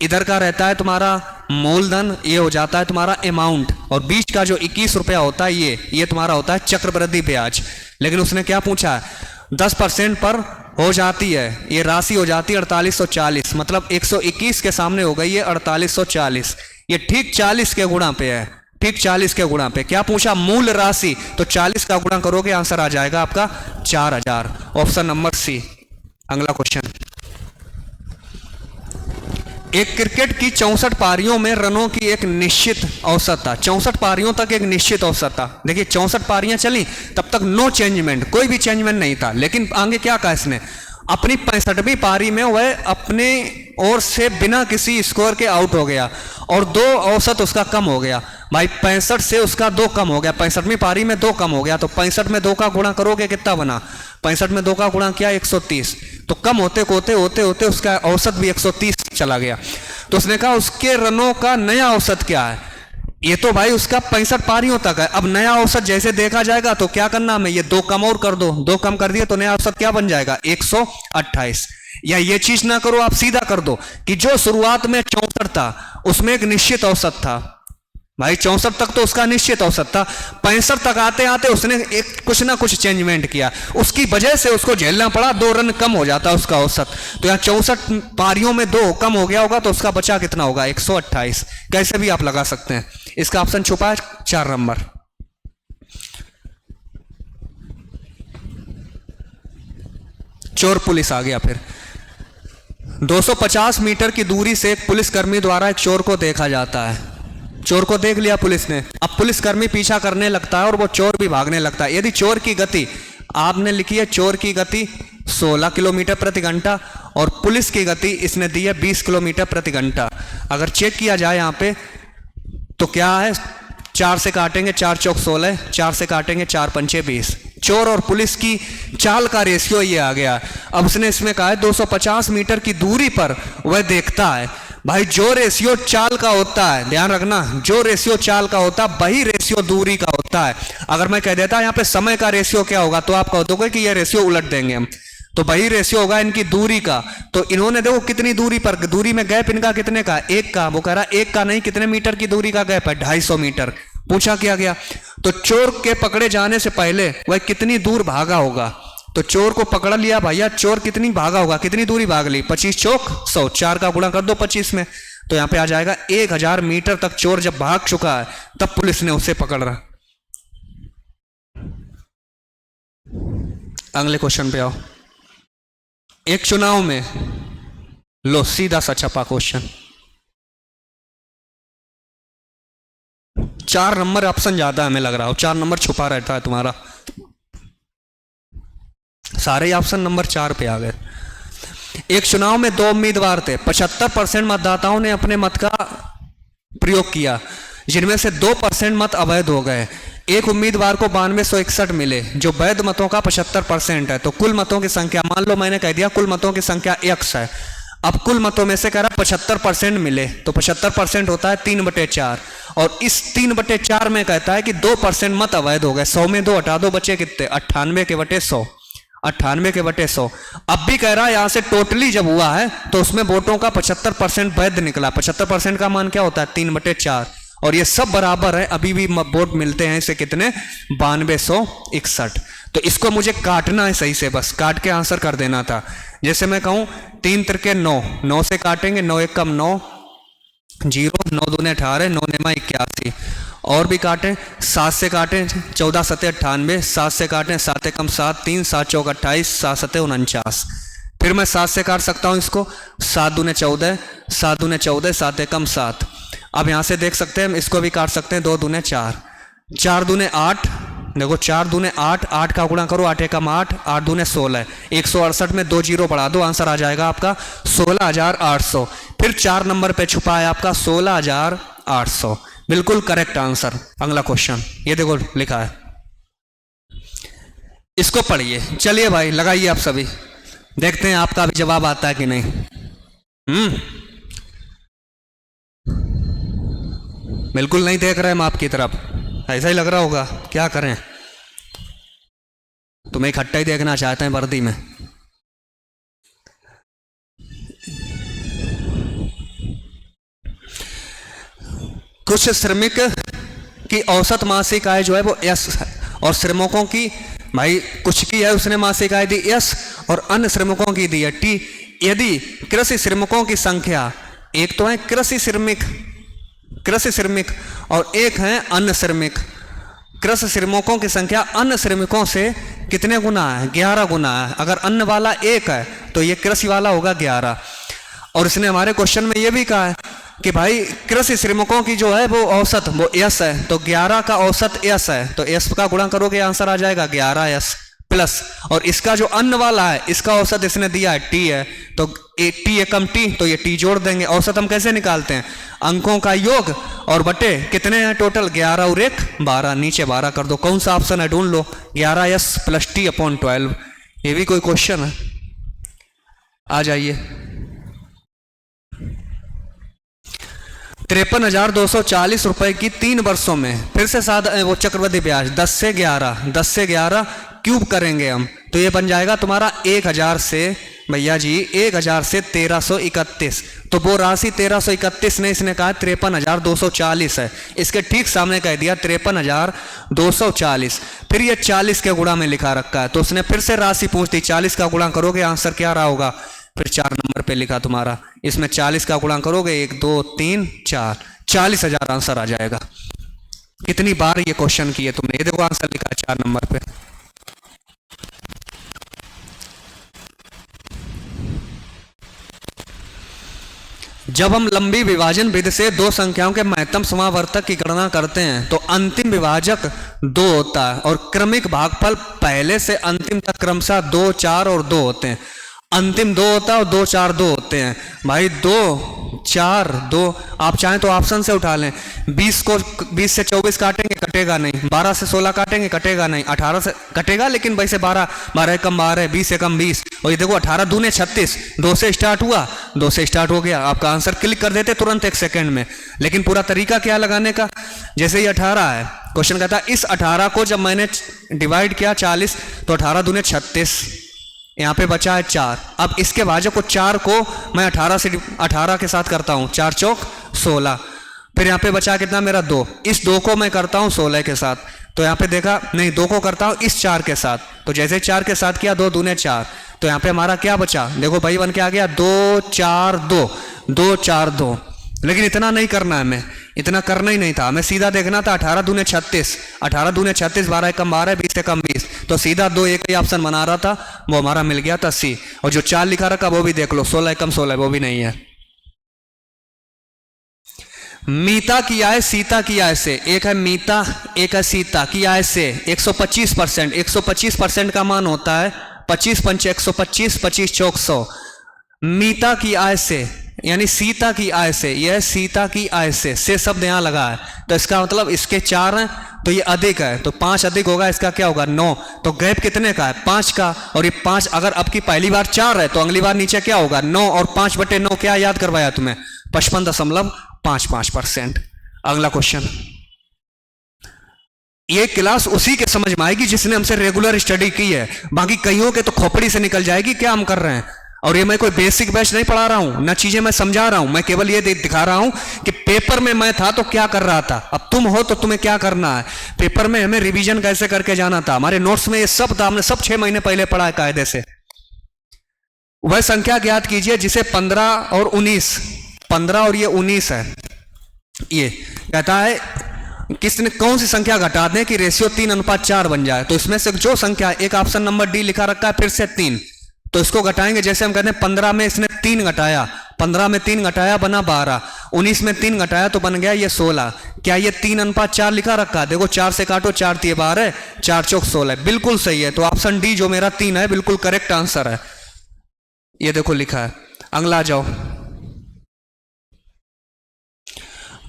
इधर का रहता है तुम्हारा मूलधन, ये हो जाता है तुम्हारा अमाउंट, और बीच का जो 21 रुपया होता है ये तुम्हारा होता है चक्रवृद्धि ब्याज। लेकिन उसने क्या पूछा है, 10% पर हो जाती है ये राशि, हो जाती है 4840, मतलब 121 के सामने हो गई है 4840, ये ठीक 40 के गुणा पे है, ठीक 40 के गुणा पे। क्या पूछा, मूल राशि, तो 40 का गुणा करोगे आंसर आ जाएगा आपका 4000, ऑप्शन नंबर सी। अगला क्वेश्चन, एक क्रिकेट की 64 पारियों में रनों की एक निश्चित औसत था, 64 पारियों तक एक निश्चित औसत था। देखिए 64 पारियां चली तब तक नो चेंजमेंट, कोई भी चेंजमेंट नहीं था, लेकिन आगे क्या कहा इसने, अपनी 65वीं पारी में वह अपने ओर से बिना किसी स्कोर के आउट हो गया और 2 औसत उसका कम हो गया। भाई 65 से उसका 2 कम हो गया, 65वीं पारी में 2 कम हो गया, तो 65 में 2 का गुणा करोगे कितना बना, 65 में 2 का गुणा किया 130, तो कम होते होते होते होते उसका औसत भी 130 चला गया। तो उसने कहा उसके रनों का नया औसत क्या है, ये तो भाई उसका 65 पारियों तक है, अब नया औसत जैसे देखा जाएगा तो क्या करना हमें, ये 2 कम और कर दो, 2 कम कर दिए तो नया औसत क्या बन जाएगा 128। या ये चीज ना करो, आप सीधा कर दो कि जो शुरुआत में 64 था उसमें एक निश्चित औसत था, भाई 64 तक तो उसका निश्चित औसत था, 65 तक आते आते उसने एक कुछ ना कुछ चेंजमेंट किया, उसकी वजह से उसको झेलना पड़ा, 2 रन कम हो जाता उसका औसत। तो यहाँ 64 पारियों में 2 कम हो गया होगा तो उसका बचा कितना होगा 128। कैसे भी आप लगा सकते हैं, इसका ऑप्शन छुपा है 4 नंबर। चोर पुलिस आ गया। फिर 250 मीटर की दूरी से एक पुलिसकर्मी द्वारा एक चोर को देखा जाता है, चोर को देख लिया पुलिस ने, अब पुलिसकर्मी पीछा करने लगता है और वो चोर भी भागने लगता है। यदि चोर की गति, आपने लिखी है चोर की गति 16 किलोमीटर प्रति घंटा और पुलिस की गति इसने दी है 20 किलोमीटर प्रति घंटा। अगर चेक किया जाए यहाँ पे तो क्या है, 4 से काटेंगे 4 चौक 16, 4 से काटेंगे 4 पंचे 20। चोर और पुलिस की चाल का रेशियो ये आ गया। अब उसने इसमें कहा है 250 मीटर की दूरी पर वह देखता है। भाई जो रेशियो चाल का होता है, ध्यान रखना, जो रेशियो चाल का होता है वही रेशियो दूरी का होता है। अगर मैं कह देता यहाँ पे समय का रेशियो क्या होगा तो आप कह दोगे कि ये रेशियो उलट देंगे हम, तो वही रेशियो होगा इनकी दूरी का। तो इन्होंने देखो कितनी दूरी पर, दूरी में गैप इनका कितने का, 1 का। वो कह रहा 1 का नहीं, कितने मीटर की दूरी का गैप है, 250 मीटर। पूछा किया गया तो चोर के पकड़े जाने से पहले वह कितनी दूर भागा होगा। तो चोर को पकड़ लिया भैया, चोर कितनी भागा होगा, कितनी दूरी भाग ली, 25 चौक 100, 4 का गुणा कर दो 25 में, तो यहां पे आ जाएगा 1000 मीटर तक चोर जब भाग चुका है तब पुलिस ने उसे पकड़ रहा। अगले क्वेश्चन पे आओ। एक चुनाव में, लो सीधा सा छपा क्वेश्चन, 4 नंबर ऑप्शन ज्यादा हमें लग रहा हो, 4 नंबर छुपा रहता है तुम्हारा, सारे ऑप्शन नंबर 4 पे आ गए। एक चुनाव में 2 उम्मीदवार थे, 75% मतदाताओं ने अपने मत का प्रयोग किया, जिनमें से 2% मत अवैध हो गए। एक उम्मीदवार को 9261 मिले जो वैध मतों का 75% है। तो कुल मतों की संख्या, मान लो मैंने कह दिया कुल मतों की संख्या x है, अब कुल मतों में से कह रहा 75% मिले, तो 75% होता है 3/4, और इस 3/4 में कहता है कि 2% मत अवैध हो गए। 100 में 2 हटा दो, बचे कितने, 98 के बटे 100, 98 के बटे 100। अब भी कह रहा है यहां से टोटली जब हुआ है तो उसमें वोटों का 75% वैध निकला। 75% का मान क्या होता है 3/4, और ये सब बराबर है, अभी भी वोट मिलते हैं इसे कितने, 9261। तो इसको मुझे काटना है सही से, बस काट के आंसर कर देना था। जैसे मैं कहूं 3 त्रिके 9, 9 से काटेंगे, 9 1 कम 9, 0, 9 दूने 18, 9 नेमा 81, और भी काटें, 7 से काटें 14 7 98, 7 से काटें 7 कम 7 3, 7 चौक 28, 7 7 49। फिर मैं 7 से काट सकता हूं इसको, 7 दूने 14, 7 दूने 14, 7 कम 7। अब यहां से देख सकते हैं इसको भी काट सकते हैं, 2 दूने 4, 4 दूने 8, देखो 4 दूने 8, 8 का गुणा करो, 8 कम 8, 8 दूने 16, 168 में 2 जीरो बढ़ा दो, आंसर आ जाएगा आपका 16800। फिर 4 नंबर पे छुपा है आपका 16800, बिल्कुल करेक्ट आंसर। अगला क्वेश्चन ये देखो लिखा है, इसको पढ़िए। चलिए भाई लगाइए आप सभी, देखते हैं आपका भी जवाब आता है कि नहीं। बिल्कुल नहीं देख रहे हम आपकी तरफ, ऐसा ही लग रहा होगा, क्या करें, तुम्हें इकट्ठा ही देखना चाहते हैं वर्दी में। कुछ श्रमिक की औसत मासिक आय जो है वो S है, और श्रमिकों की, भाई कुछ की है उसने मासिक आय दी S और अन्य श्रमिकों की दी है T। यदि कृषि श्रमिकों की संख्या, एक तो है कृषि श्रमिक और एक है अन्य श्रमिक, कृषि श्रमिकों की संख्या अन्य श्रमिकों से कितने गुना है, 11 गुना है। अगर अन्य वाला 1 है तो ये कृषि वाला होगा 11। और इसने हमारे क्वेश्चन में ये भी कहा है कि भाई कृषि श्रमिकों की जो है वो औसत वो एस है, तो 11 का औसत एस है, तो एस का गुणा करोगे आंसर आ जाएगा 11s प्लस, और इसका जो अन्न वाला है इसका औसत इसने दिया है टी है, तो टी एकम टी, तो ये टी जोड़ देंगे। औसत हम कैसे निकालते हैं, अंकों का योग और बटे कितने हैं टोटल, 11 और 1 12, नीचे 12 कर दो, कौन सा ऑप्शन है ढूंढ लो, 11s प्लस टी अपॉन 12। ये भी कोई क्वेश्चन है, आ जाइए। 53,240 रुपए की 3 वर्षों में, फिर से सादा वो चक्रवृद्धि ब्याज 10 से 11 क्यूब करेंगे हम, तो ये बन जाएगा तुम्हारा 1000 से भैया जी 1000 से 1331, तो वो राशि 1331 ने इसने कहा 53,240 है, इसके ठीक सामने कह दिया 53,240, फिर ये 40 के गुणा में लिखा रखा है, तो उसने फिर से राशि पूछ दी, 40 का गुणा करोगे आंसर क्या रहा होगा, फिर 4 नंबर पे लिखा तुम्हारा, इसमें 40 का गुणा करोगे 1 2 3 4, 40,000 आंसर आ जाएगा। कितनी बार ये क्वेश्चन किए तुमने, ये देखो आंसर लिखा है 4 नंबर पे। जब हम लंबी विभाजन विधि से दो संख्याओं के महत्तम समावर्तक की गणना करते हैं तो अंतिम विभाजक 2 होता है और क्रमिक भागफल पहले से अंतिम तक क्रमशः 2 4 और 2 होते हैं। अंतिम 2 होता है और 2 4 2 होते हैं भाई, 2 4 2, आप चाहें तो ऑप्शन से उठा लें, 20 से 24 काटेंगे कटेगा नहीं, 12 से 16 काटेंगे कटेगा नहीं, 18 से कटेगा लेकिन वैसे 12 कम 12, 20 कम 20, और ये देखो 18 दूने 36, 2 से स्टार्ट हुआ 2 से स्टार्ट हो गया, आपका आंसर क्लिक कर देते तुरंत 1 सेकेंड में। लेकिन पूरा तरीका क्या लगाने का, जैसे ये 18 है, क्वेश्चन कहता है इस 18 को जब मैंने डिवाइड किया 40 तो 18 दूने 36, यहाँ पे बचा है 4, अब इसके भाजक को 4 को मैं 18 के साथ करता हूँ, 4 चौक 16, फिर यहाँ पे बचा कितना मेरा 2, इस 2 को मैं करता हूँ 16 के साथ, तो यहाँ पे देखा नहीं 2 को करता हूँ इस 4 के साथ, तो जैसे 4 के साथ किया 2 दूने 4, तो यहाँ पे हमारा क्या बचा, देखो भाई बन के आ गया 2 4 2 2 4 2। लेकिन इतना नहीं करना है, हमें इतना करना ही नहीं था, हमें सीधा देखना था 18 दूने 36, 18 दूने 36, 12 कम 12, 20 से कम 20, तो सीधा 2 एक ही ऑप्शन बना रहा था, वो हमारा मिल गया था सी। और जो 4 लिखा रखा वो भी देख लो, 16 कम 16 वो भी नहीं है। मीता की आय सीता की आय से, एक है मीता एक है सीता की आय से 125%, 125% का मान होता है 25 पंच 125, 25 चौक 100। मीता की आय से यानी सीता की आय से, यह सीता की आय से शब्द यहां लगा है, तो इसका मतलब इसके 4 हैं तो ये अधिक है, तो 5 अधिक होगा, इसका क्या होगा 9, तो गैप कितने का है 5 का, और ये 5 अगर अब की पहली बार 4 है तो अगली बार नीचे क्या होगा 9, और 5/9 क्या याद करवाया तुम्हें 55.55%। अगला क्वेश्चन, ये क्लास उसी के समझ में आएगी जिसने हमसे रेगुलर स्टडी की है, बाकी कईयों के तो खोपड़ी से निकल जाएगी क्या हम कर रहे हैं। और ये मैं कोई बेसिक बैच नहीं पढ़ा रहा हूं, ना चीजें मैं समझा रहा हूं, मैं केवल ये दिखा रहा हूं कि पेपर में मैं था तो क्या कर रहा था, अब तुम हो तो तुम्हें क्या करना है। पेपर में हमें रिवीजन कैसे करके जाना था, हमारे नोट्स में ये सब था, हमने सब 6 महीने पहले पढ़ा है कायदे से। वह संख्या ज्ञात कीजिए जिसे 15 और 19, 15 और ये 19 है, ये कहता है किसने कौन सी संख्या घटा दें कि रेशियो 3:4 बन जाए, तो इसमें से जो संख्या, एक ऑप्शन नंबर डी लिखा रखा है फिर से 3, तो इसको घटाएंगे, जैसे हम कहते हैं 15 में इसने 3 घटाया, 15 में 3 घटाया बना 12, 19 में 3 घटाया तो बन गया ये 16। क्या ये 3:4 लिखा रखा है, देखो 4 से काटो 4 3 12, 4 चौक 16, बिल्कुल सही है, तो ऑप्शन डी जो मेरा 3 है बिल्कुल करेक्ट आंसर है, ये देखो लिखा है। अगला आ जाओ,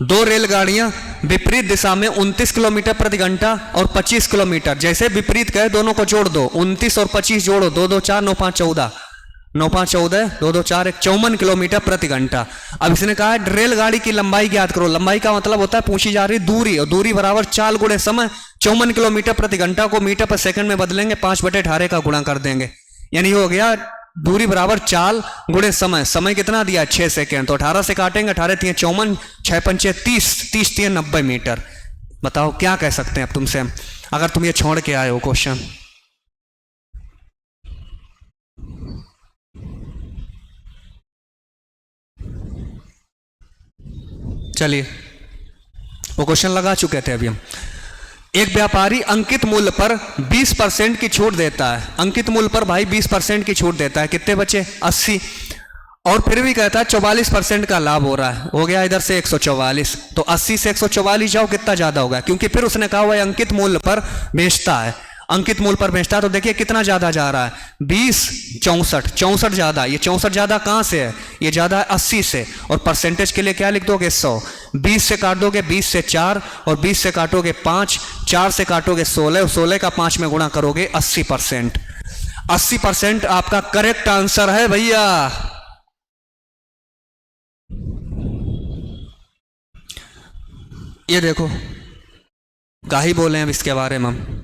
2 रेलगाड़ियां विपरीत दिशा में 29 किलोमीटर प्रति घंटा और 25 किलोमीटर, जैसे विपरीत कहे दोनों को जोड़ दो, 29 और 25 जोड़ो, 2 2 4 9 5 14, 9 5 14, 2 2 4 1 54 किलोमीटर प्रति घंटा। अब इसने कहा है रेलगाड़ी की लंबाई ज्ञात करो, लंबाई का मतलब होता है पूछी जा रही दूरी, और दूरी बराबर चाल गुणे समय, 54 किलोमीटर प्रति घंटा को मीटर पर सेकंड में बदलेंगे, 5/18 का गुणा कर देंगे, यानी हो गया दूरी बराबर चाल गुणे समय, समय कितना दिया 6 सेकेंड, तो 18 से काटेंगे, 18 3 54, 6 पंचे 30, 30 3 90 मीटर। बताओ क्या कह सकते हैं अब तुमसे, अगर तुम ये छोड़ के आए हो क्वेश्चन। चलिए वो क्वेश्चन लगा चुके थे अभी हम। एक व्यापारी अंकित मूल्य पर 20% की छूट देता है, अंकित मूल्य पर भाई 20% की छूट देता है, कितने बचे 80, और फिर भी कहता है 44% का लाभ हो रहा है, हो गया इधर से 144, तो 80 से 144 जाओ कितना ज्यादा होगा, क्योंकि फिर उसने कहा हुआ अंकित मूल्य पर बेचता है, अंकित मूल्य पर बेचता है, तो देखिए कितना ज्यादा जा रहा है, 20 64 64 ज्यादा, ये 64 ज्यादा कहां से है, ये ज्यादा है 80 से, और परसेंटेज के लिए क्या लिख दोगे 100, 20 से काट दोगे 20 से 4, और 20 से काटोगे 5, 4 से काटोगे 16, और 16 का 5 में गुणा करोगे 80%। 80% आपका करेक्ट आंसर है भैया। ये देखो क्या ही बोले अब इसके बारे में हम।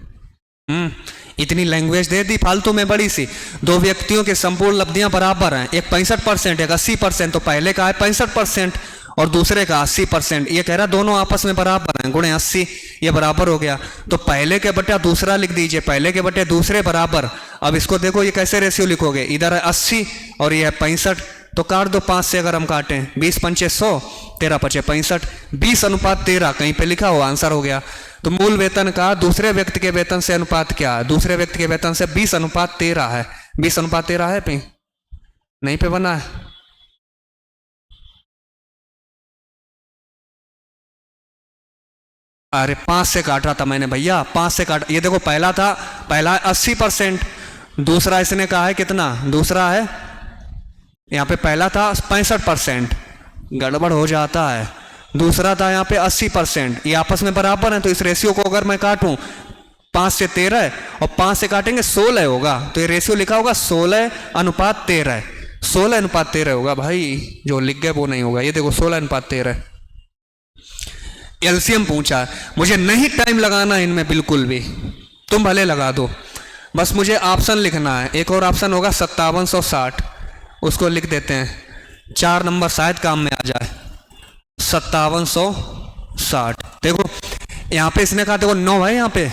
इतनी लैंग्वेज दे दी फालतू में बड़ी सी। दो व्यक्तियों के संपूर्ण लब्धियां बराबर हैं, एक 65% एक 80%, तो पहले का है 65% और दूसरे का 80%। ये कह रहा दोनों आपस में बराबर हैं, गुणे 80, ये बराबर हो गया, तो पहले के बटे दूसरा लिख दीजिए, पहले के बटे दूसरे बराबर। अब इसको देखो ये कैसे रेशियो लिखोगे, इधर है 80 और ये है 65, तो काट दो 5 से, अगर हम काटें 20 पंचे 100, 13 पचे 65, 20:13 कहीं पे लिखा हो, आंसर हो गया। तो मूल वेतन का दूसरे व्यक्ति के वेतन से अनुपात क्या है, दूसरे व्यक्ति के वेतन से 20:13 है। 20:13 है पे नहीं पे बना है, अरे 5 से काट रहा था मैंने भैया, 5 से काट, ये देखो पहला था, पहला 80%, दूसरा इसने कहा है कितना, दूसरा है यहाँ पे पहला था 65%, गड़बड़ हो जाता है, दूसरा था यहाँ पे 80%, ये आपस में बराबर है, तो इस रेशियो को अगर मैं काटूं 5 से 13 और 5 से काटेंगे 16 होगा, तो ये रेशियो लिखा होगा 16:13, 16:13 होगा भाई, जो लिख गए वो नहीं होगा, ये देखो 16:13। एलसीएम पूछा, मुझे नहीं टाइम लगाना इनमें बिल्कुल भी, तुम भले लगा दो, बस मुझे ऑप्शन लिखना है। एक और ऑप्शन होगा 5760, उसको लिख देते हैं, 4 नंबर शायद काम में आ जाए, 5760। देखो यहाँ पे इसने कहा देखो 9 है यहाँ पे,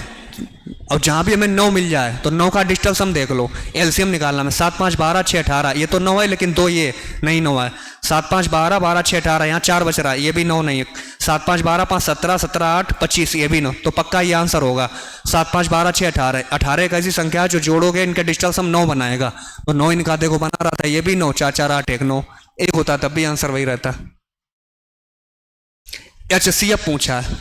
और जहाँ भी हमें 9 मिल जाए तो 9 का डिजिटल सम देख लो, एलसीएम निकालना में 7 5 12 6 18, ये तो 9 है लेकिन 2 ये नहीं 9 है, 7 5 12 12 6 18, यहाँ 4 बच रहा है, ये भी 9 नहीं है, 7 5 12 5 17 17 8 25, ये भी 9, तो पक्का ये आंसर होगा 7 5 12 6 18। 18 एक ऐसी संख्या है जो जोड़ोगे इनके डिजिटल सम 9 बनाएगा, तो 9 इनका देखो बना रहा था, ये भी 9, 4 4 8 1 9, एक होता तब भी आंसर वही रहता। एचसीएफ पूछा है,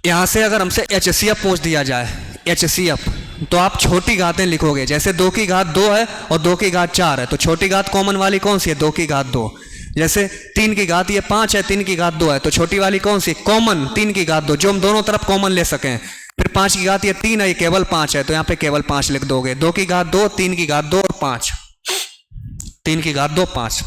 यहां से अगर हमसे एचसीएफ पूछ दिया जाए, एचसीएफ, तो आप छोटी घातें लिखोगे, जैसे 2 की घात 2 है और 2 की घात 4 है, तो छोटी घात कॉमन वाली कौन सी है, 2 की घात 2। जैसे 3 की घात ये 5 है, 3 की घात 2 है, तो छोटी वाली कौन सी, कॉमन 3 की घात 2, जो हम दोनों तरफ कॉमन ले सकें। फिर 5 की घात ये 3 है, ये केवल 5 है, तो यहाँ पे केवल 5 लिख दोगे। 2 की घात 2, 3 की घात 2 और 5, 3 की घात 2 5।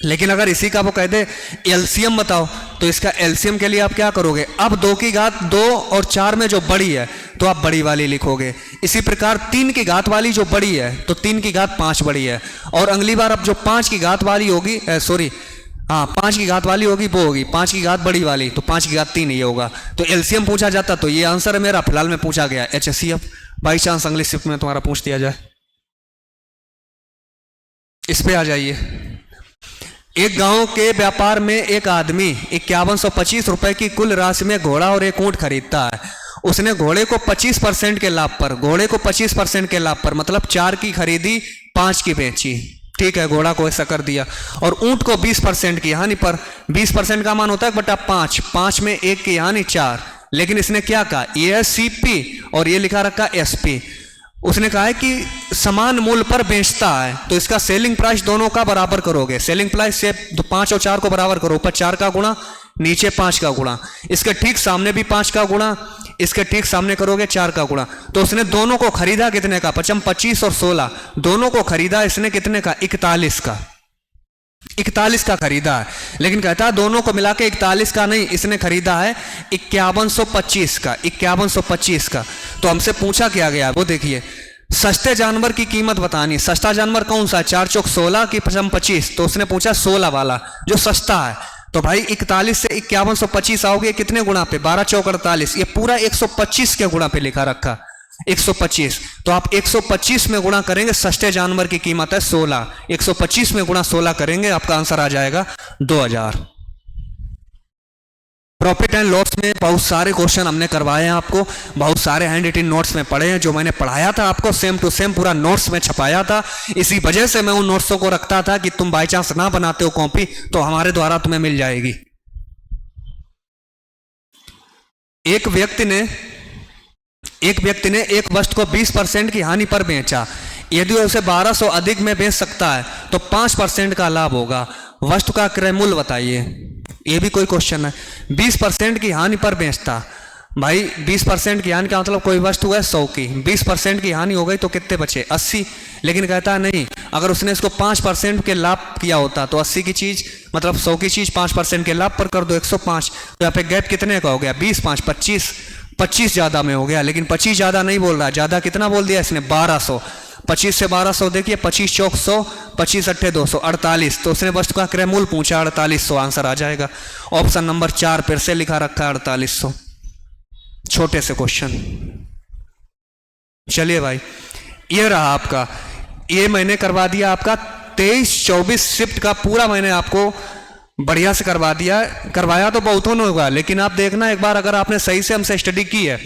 लेकिन अगर इसी का वो कह दे एलसीएम बताओ, तो इसका एलसीएम के लिए आप क्या करोगे, अब 2 की घात 2 और 4 में जो बड़ी है तो आप बड़ी वाली लिखोगे। इसी प्रकार 3 की घात वाली जो बड़ी है तो 3 की घात 5 बड़ी है, और अगली बार अब जो 5 की घात वाली होगी, सॉरी हाँ 5 की घात वाली होगी वो होगी 5 की घात बड़ी वाली, तो 5 की घात 3 ये होगा। तो एलसीएम पूछा जाता तो ये आंसर है मेरा, फिलहाल में पूछा गया एचसीएफ। बाई चांस अगली शिफ्ट में तुम्हारा पूछ दिया जाए। इस पे आ जाइए। एक गांव के व्यापार में एक आदमी 5125 रुपए की कुल राशि में घोड़ा और एक ऊंट खरीदता है। उसने घोड़े को 25% के लाभ पर, घोड़े को 25% के लाभ पर, मतलब 4 की खरीदी 5 की बेची, ठीक है, घोड़ा को ऐसा कर दिया, और ऊंट को 20% की हानि पर। 20% का मान होता है बटा 5, 5 में 1 की हानि 4, लेकिन इसने क्या कहा, ये है सीपी और ये लिखा रखा एसपी। उसने कहा है कि समान मूल्य पर बेचता है, तो इसका सेलिंग प्राइस दोनों का बराबर करोगे। सेलिंग प्राइस से 5 और 4 को बराबर करो, ऊपर 4 का गुणा नीचे 5 का गुणा, इसके ठीक सामने भी 5 का गुणा, इसके ठीक सामने करोगे 4 का गुणा। तो उसने दोनों को खरीदा कितने का, 25 और 16, दोनों को खरीदा इसने कितने का, 41 का, 41 का खरीदा है। लेकिन कहता है दोनों को मिला के 41 का नहीं, इसने खरीदा है 5125 का, 5125 का। तो हमसे पूछा क्या गया वो देखिए, सस्ते जानवर की कीमत बतानी। सस्ता जानवर कौन सा है, 4 चौक 16 की 25, तो उसने पूछा 16 वाला जो सस्ता है। तो भाई 41 से 5125 आओगे कितने गुणा पे, 12 चौक 48, ये पूरा 125 के गुणा पे लिखा रखा 125। तो आप 125 में गुणा करेंगे, सस्ते जानवर की कीमत है 16, 125 में गुणा 16 करेंगे, आपका आंसर आ जाएगा 2000। प्रॉफिट एंड लॉस में बहुत सारे क्वेश्चन हमने करवाए हैं आपको, बहुत सारे हैंड रिटन नोट्स में पढ़े हैं। जो मैंने पढ़ाया था आपको सेम टू सेम पूरा नोट्स में छपाया था। इसी वजह से मैं उन नोट्सों को रखता था कि तुम बाई चांस ना बनाते हो कॉपी तो हमारे द्वारा तुम्हें मिल जाएगी। एक व्यक्ति ने एक वस्तु को 20% की हानि पर बेचा। यदि उसे 1200 अधिक में बेच सकता है तो 5% का लाभ होगा। वस्तु का क्रय मूल्य बताइए। ये भी कोई क्वेश्चन है। 20% की हानि पर बेचता, भाई 20% की हानि का मतलब कोई वस्तु है 100 की, 20% की हानि हो गई तो कितने बचे 80। लेकिन कहता है नहीं, अगर उसने इसको 5% के लाभ किया होता तो 80 की चीज मतलब 100 की चीज 5% के लाभ पर कर दो 105। तो यहाँ पे गैप कितने का हो गया 20 5 25, 25 ज्यादा में हो गया। लेकिन 25 ज्यादा नहीं बोल रहा, ज्यादा कितना बोल दिया इसने 1200। 25 से 1200 देखिए 25 चौक 100, 25 अट्ठे 200 48। तो उसने वस्तु का क्रय मूल्य पूछा 4800, आंसर आ जाएगा। ऑप्शन नंबर 4 फिर से लिखा रखा है 4800। छोटे से क्वेश्चन। चलिए भाई, ये रहा आपका, ये मैंने करवा दिया आपका 23-24 शिफ्ट का पूरा मैंने आपको बढ़िया से करवा दिया। करवाया तो बहुतों ने होगा, लेकिन आप देखना एक बार अगर आपने सही से हमसे स्टडी की है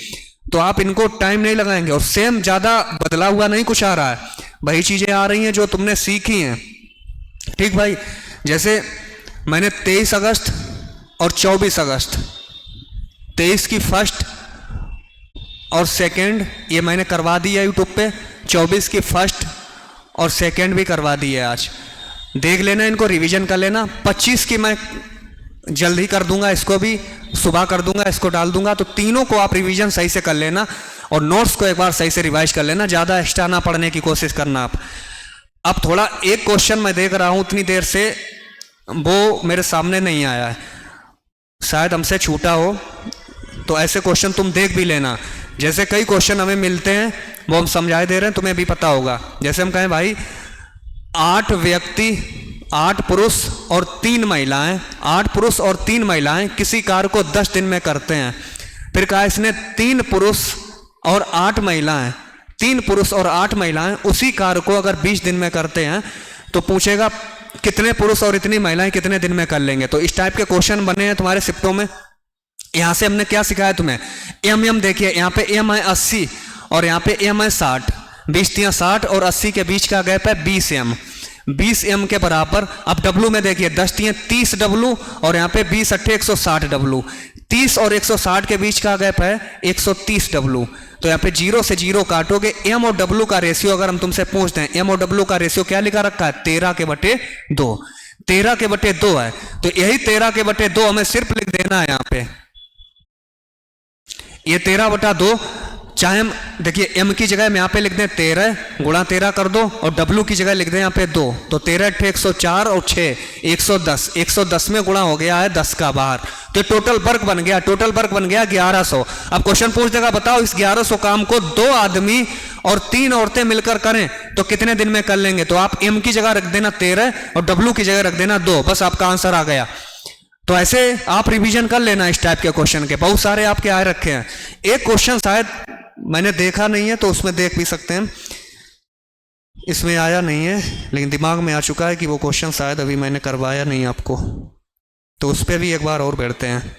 तो आप इनको टाइम नहीं लगाएंगे। और सेम ज्यादा बदला हुआ नहीं कुछ आ रहा है, वही चीजें आ रही हैं जो तुमने सीखी हैं। ठीक भाई, जैसे मैंने 23 अगस्त और 24 अगस्त, 23 की फर्स्ट और सेकंड ये मैंने करवा दी है यूट्यूब पे, 24 की फर्स्ट और सेकंड भी करवा दी है। आज देख लेना, इनको रिवीजन कर लेना। 25 की मैं जल्द ही कर दूंगा, इसको भी सुबह कर दूंगा, इसको डाल दूंगा। तो तीनों को आप रिवीजन सही से कर लेना और नोट्स को एक बार सही से रिवाइज कर लेना, ज्यादा एक्स्ट्रा ना पढ़ने की कोशिश करना आप। अब थोड़ा एक क्वेश्चन मैं देख रहा हूं उतनी देर से, वो मेरे सामने नहीं आया है, शायद हमसे छूटा हो, तो ऐसे क्वेश्चन तुम देख भी लेना। जैसे कई क्वेश्चन हमें मिलते हैं वो हम समझाए दे रहे हैं, तुम्हें भी पता होगा। जैसे हम कहें भाई 8 व्यक्ति, 8 पुरुष और 3 महिलाएं, 8 पुरुष और 3 महिलाएं किसी कार्य को 10 दिन में करते हैं। फिर कहा इसने 3 पुरुष और 8 महिलाएं, 3 पुरुष और 8 महिलाएं उसी कार्य को अगर 20 दिन में करते हैं तो पूछेगा कितने पुरुष और इतनी महिलाएं कितने दिन में कर लेंगे। तो इस टाइप के क्वेश्चन बने हैं तुम्हारे शिफ्टों में। यहां से हमने क्या सिखाया तुम्हें, एम देखिए, यहाँ पे एम है 80 और यहाँ पे एम है 60, 20 3 60 और 80 के बीच का गैप है 20 एम। 20 एम के बराबर। अब डब्लू में देखिए 10 3 30 डब्लू और यहाँ पे 20 अट्ठे 160 डब्लू। 30 और 160 के बीच का गैप है 130 डब्लू। तो यहाँ पे 0 से 0 काटोगे। एम और डब्लू का रेशियो अगर हम तुमसे पूछते हैं, एम और डब्लू का रेशियो क्या लिखा रखा है 13/2। 13/2 है, तो यही 13/2 हमें सिर्फ लिख देना है यहाँ पे। ये 13/2, चाहे हम देखिए m की जगह हम यहाँ पे लिख दें 13 गुणा 13 कर दो और w की जगह लिख दें यहाँ पे 2, तो 13 अट्ठे 104 और 6 110। 110 में गुणा हो गया है 10 का बाहर, तो टोटल वर्क बन गया, टोटल वर्क बन गया 1100। अब क्वेश्चन पूछ देगा बताओ इस 1100 काम को 2 आदमी और 3 औरतें मिलकर करें तो कितने दिन में कर लेंगे। तो आप m की जगह रख देना 13 और w की जगह रख देना 2, बस आपका आंसर आ गया। तो ऐसे आप रिवीजन कर लेना इस टाइप के क्वेश्चन के, बहुत सारे आपके आए रखे हैं। एक क्वेश्चन शायद मैंने देखा नहीं है तो उसमें देख भी सकते हैं, इसमें आया नहीं है लेकिन दिमाग में आ चुका है कि वो क्वेश्चन शायद अभी मैंने करवाया नहीं आपको, तो उस पर भी एक बार और बैठते हैं।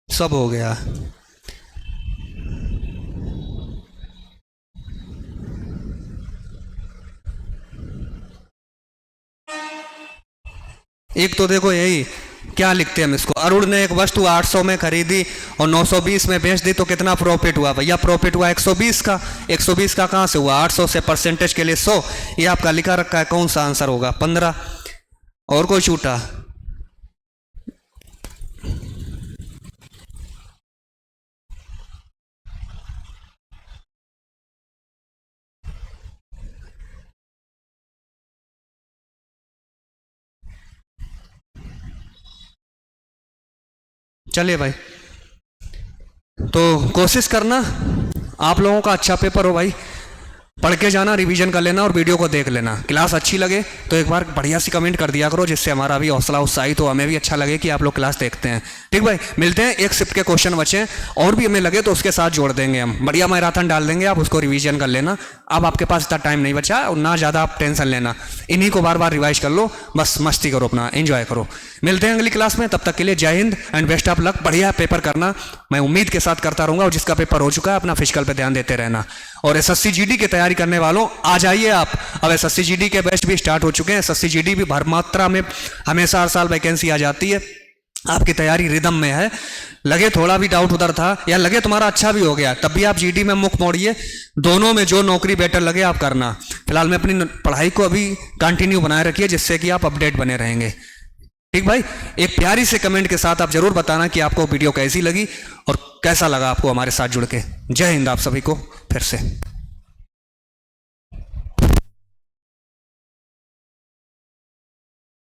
सब हो गया। एक तो देखो यही क्या लिखते हैं हम इसको, अरुण ने एक वस्तु 800 में खरीदी और 920 में बेच दी तो कितना प्रॉफिट हुआ। भैया प्रॉफिट हुआ 120 का। 120 का कहां से हुआ 800 से परसेंटेज के लिए 100, ये आपका लिखा रखा है, कौन सा आंसर होगा 15। और कोई छूटा। चलिए भाई, तो कोशिश करना आप लोगों का अच्छा पेपर हो भाई। पढ़ के जाना, रिवीजन कर लेना और वीडियो को देख लेना। क्लास अच्छी लगे तो एक बार बढ़िया सी कमेंट कर दिया करो, जिससे हमारा भी हौसला उत्साहित हो, हमें भी अच्छा लगे कि आप लोग क्लास देखते हैं। ठीक भाई, मिलते हैं। एक शिफ्ट के क्वेश्चन बचे हैं और भी हमें लगे तो उसके साथ जोड़ देंगे हम, बढ़िया मैराथन डाल देंगे, आप उसको रिवीजन कर लेना। अब आपके पास इतना टाइम नहीं बचा और ना ज़्यादा आप टेंशन लेना, इन्हीं को बार बार रिवाइज कर लो, बस मस्ती करो, अपना एंजॉय करो। मिलते हैं अगली क्लास में, तब तक के लिए जय Hind and best of luck. बढ़िया पेपर करना, मैं उम्मीद के साथ करता रहूँगा, और जिसका पेपर हो चुका है अपना फिजिकल पे ध्यान देते रहना। और एसएससी जीडी की तैयारी करने वालों आ जाइए आप, अब एसएससी जीडी के बैच भी स्टार्ट हो चुके हैं। एसएससी जीडी भी भर मात्रा में हमेशा हर साल वैकेंसी आ जाती है, आपकी तैयारी रिदम में है। लगे थोड़ा भी डाउट उधर था या लगे तुम्हारा अच्छा भी हो गया, तब भी आप जीडी में मुख मोड़िए, दोनों में जो नौकरी बेटर लगे आप करना। फिलहाल में अपनी पढ़ाई को अभी कंटिन्यू बनाए रखिए, जिससे कि आप अपडेट बने रहेंगे। ठीक भाई, एक प्यारी से कमेंट के साथ आप जरूर बताना कि आपको वीडियो कैसी लगी और कैसा लगा आपको हमारे साथ जुड़ के। जय हिंद आप सभी को फिर से।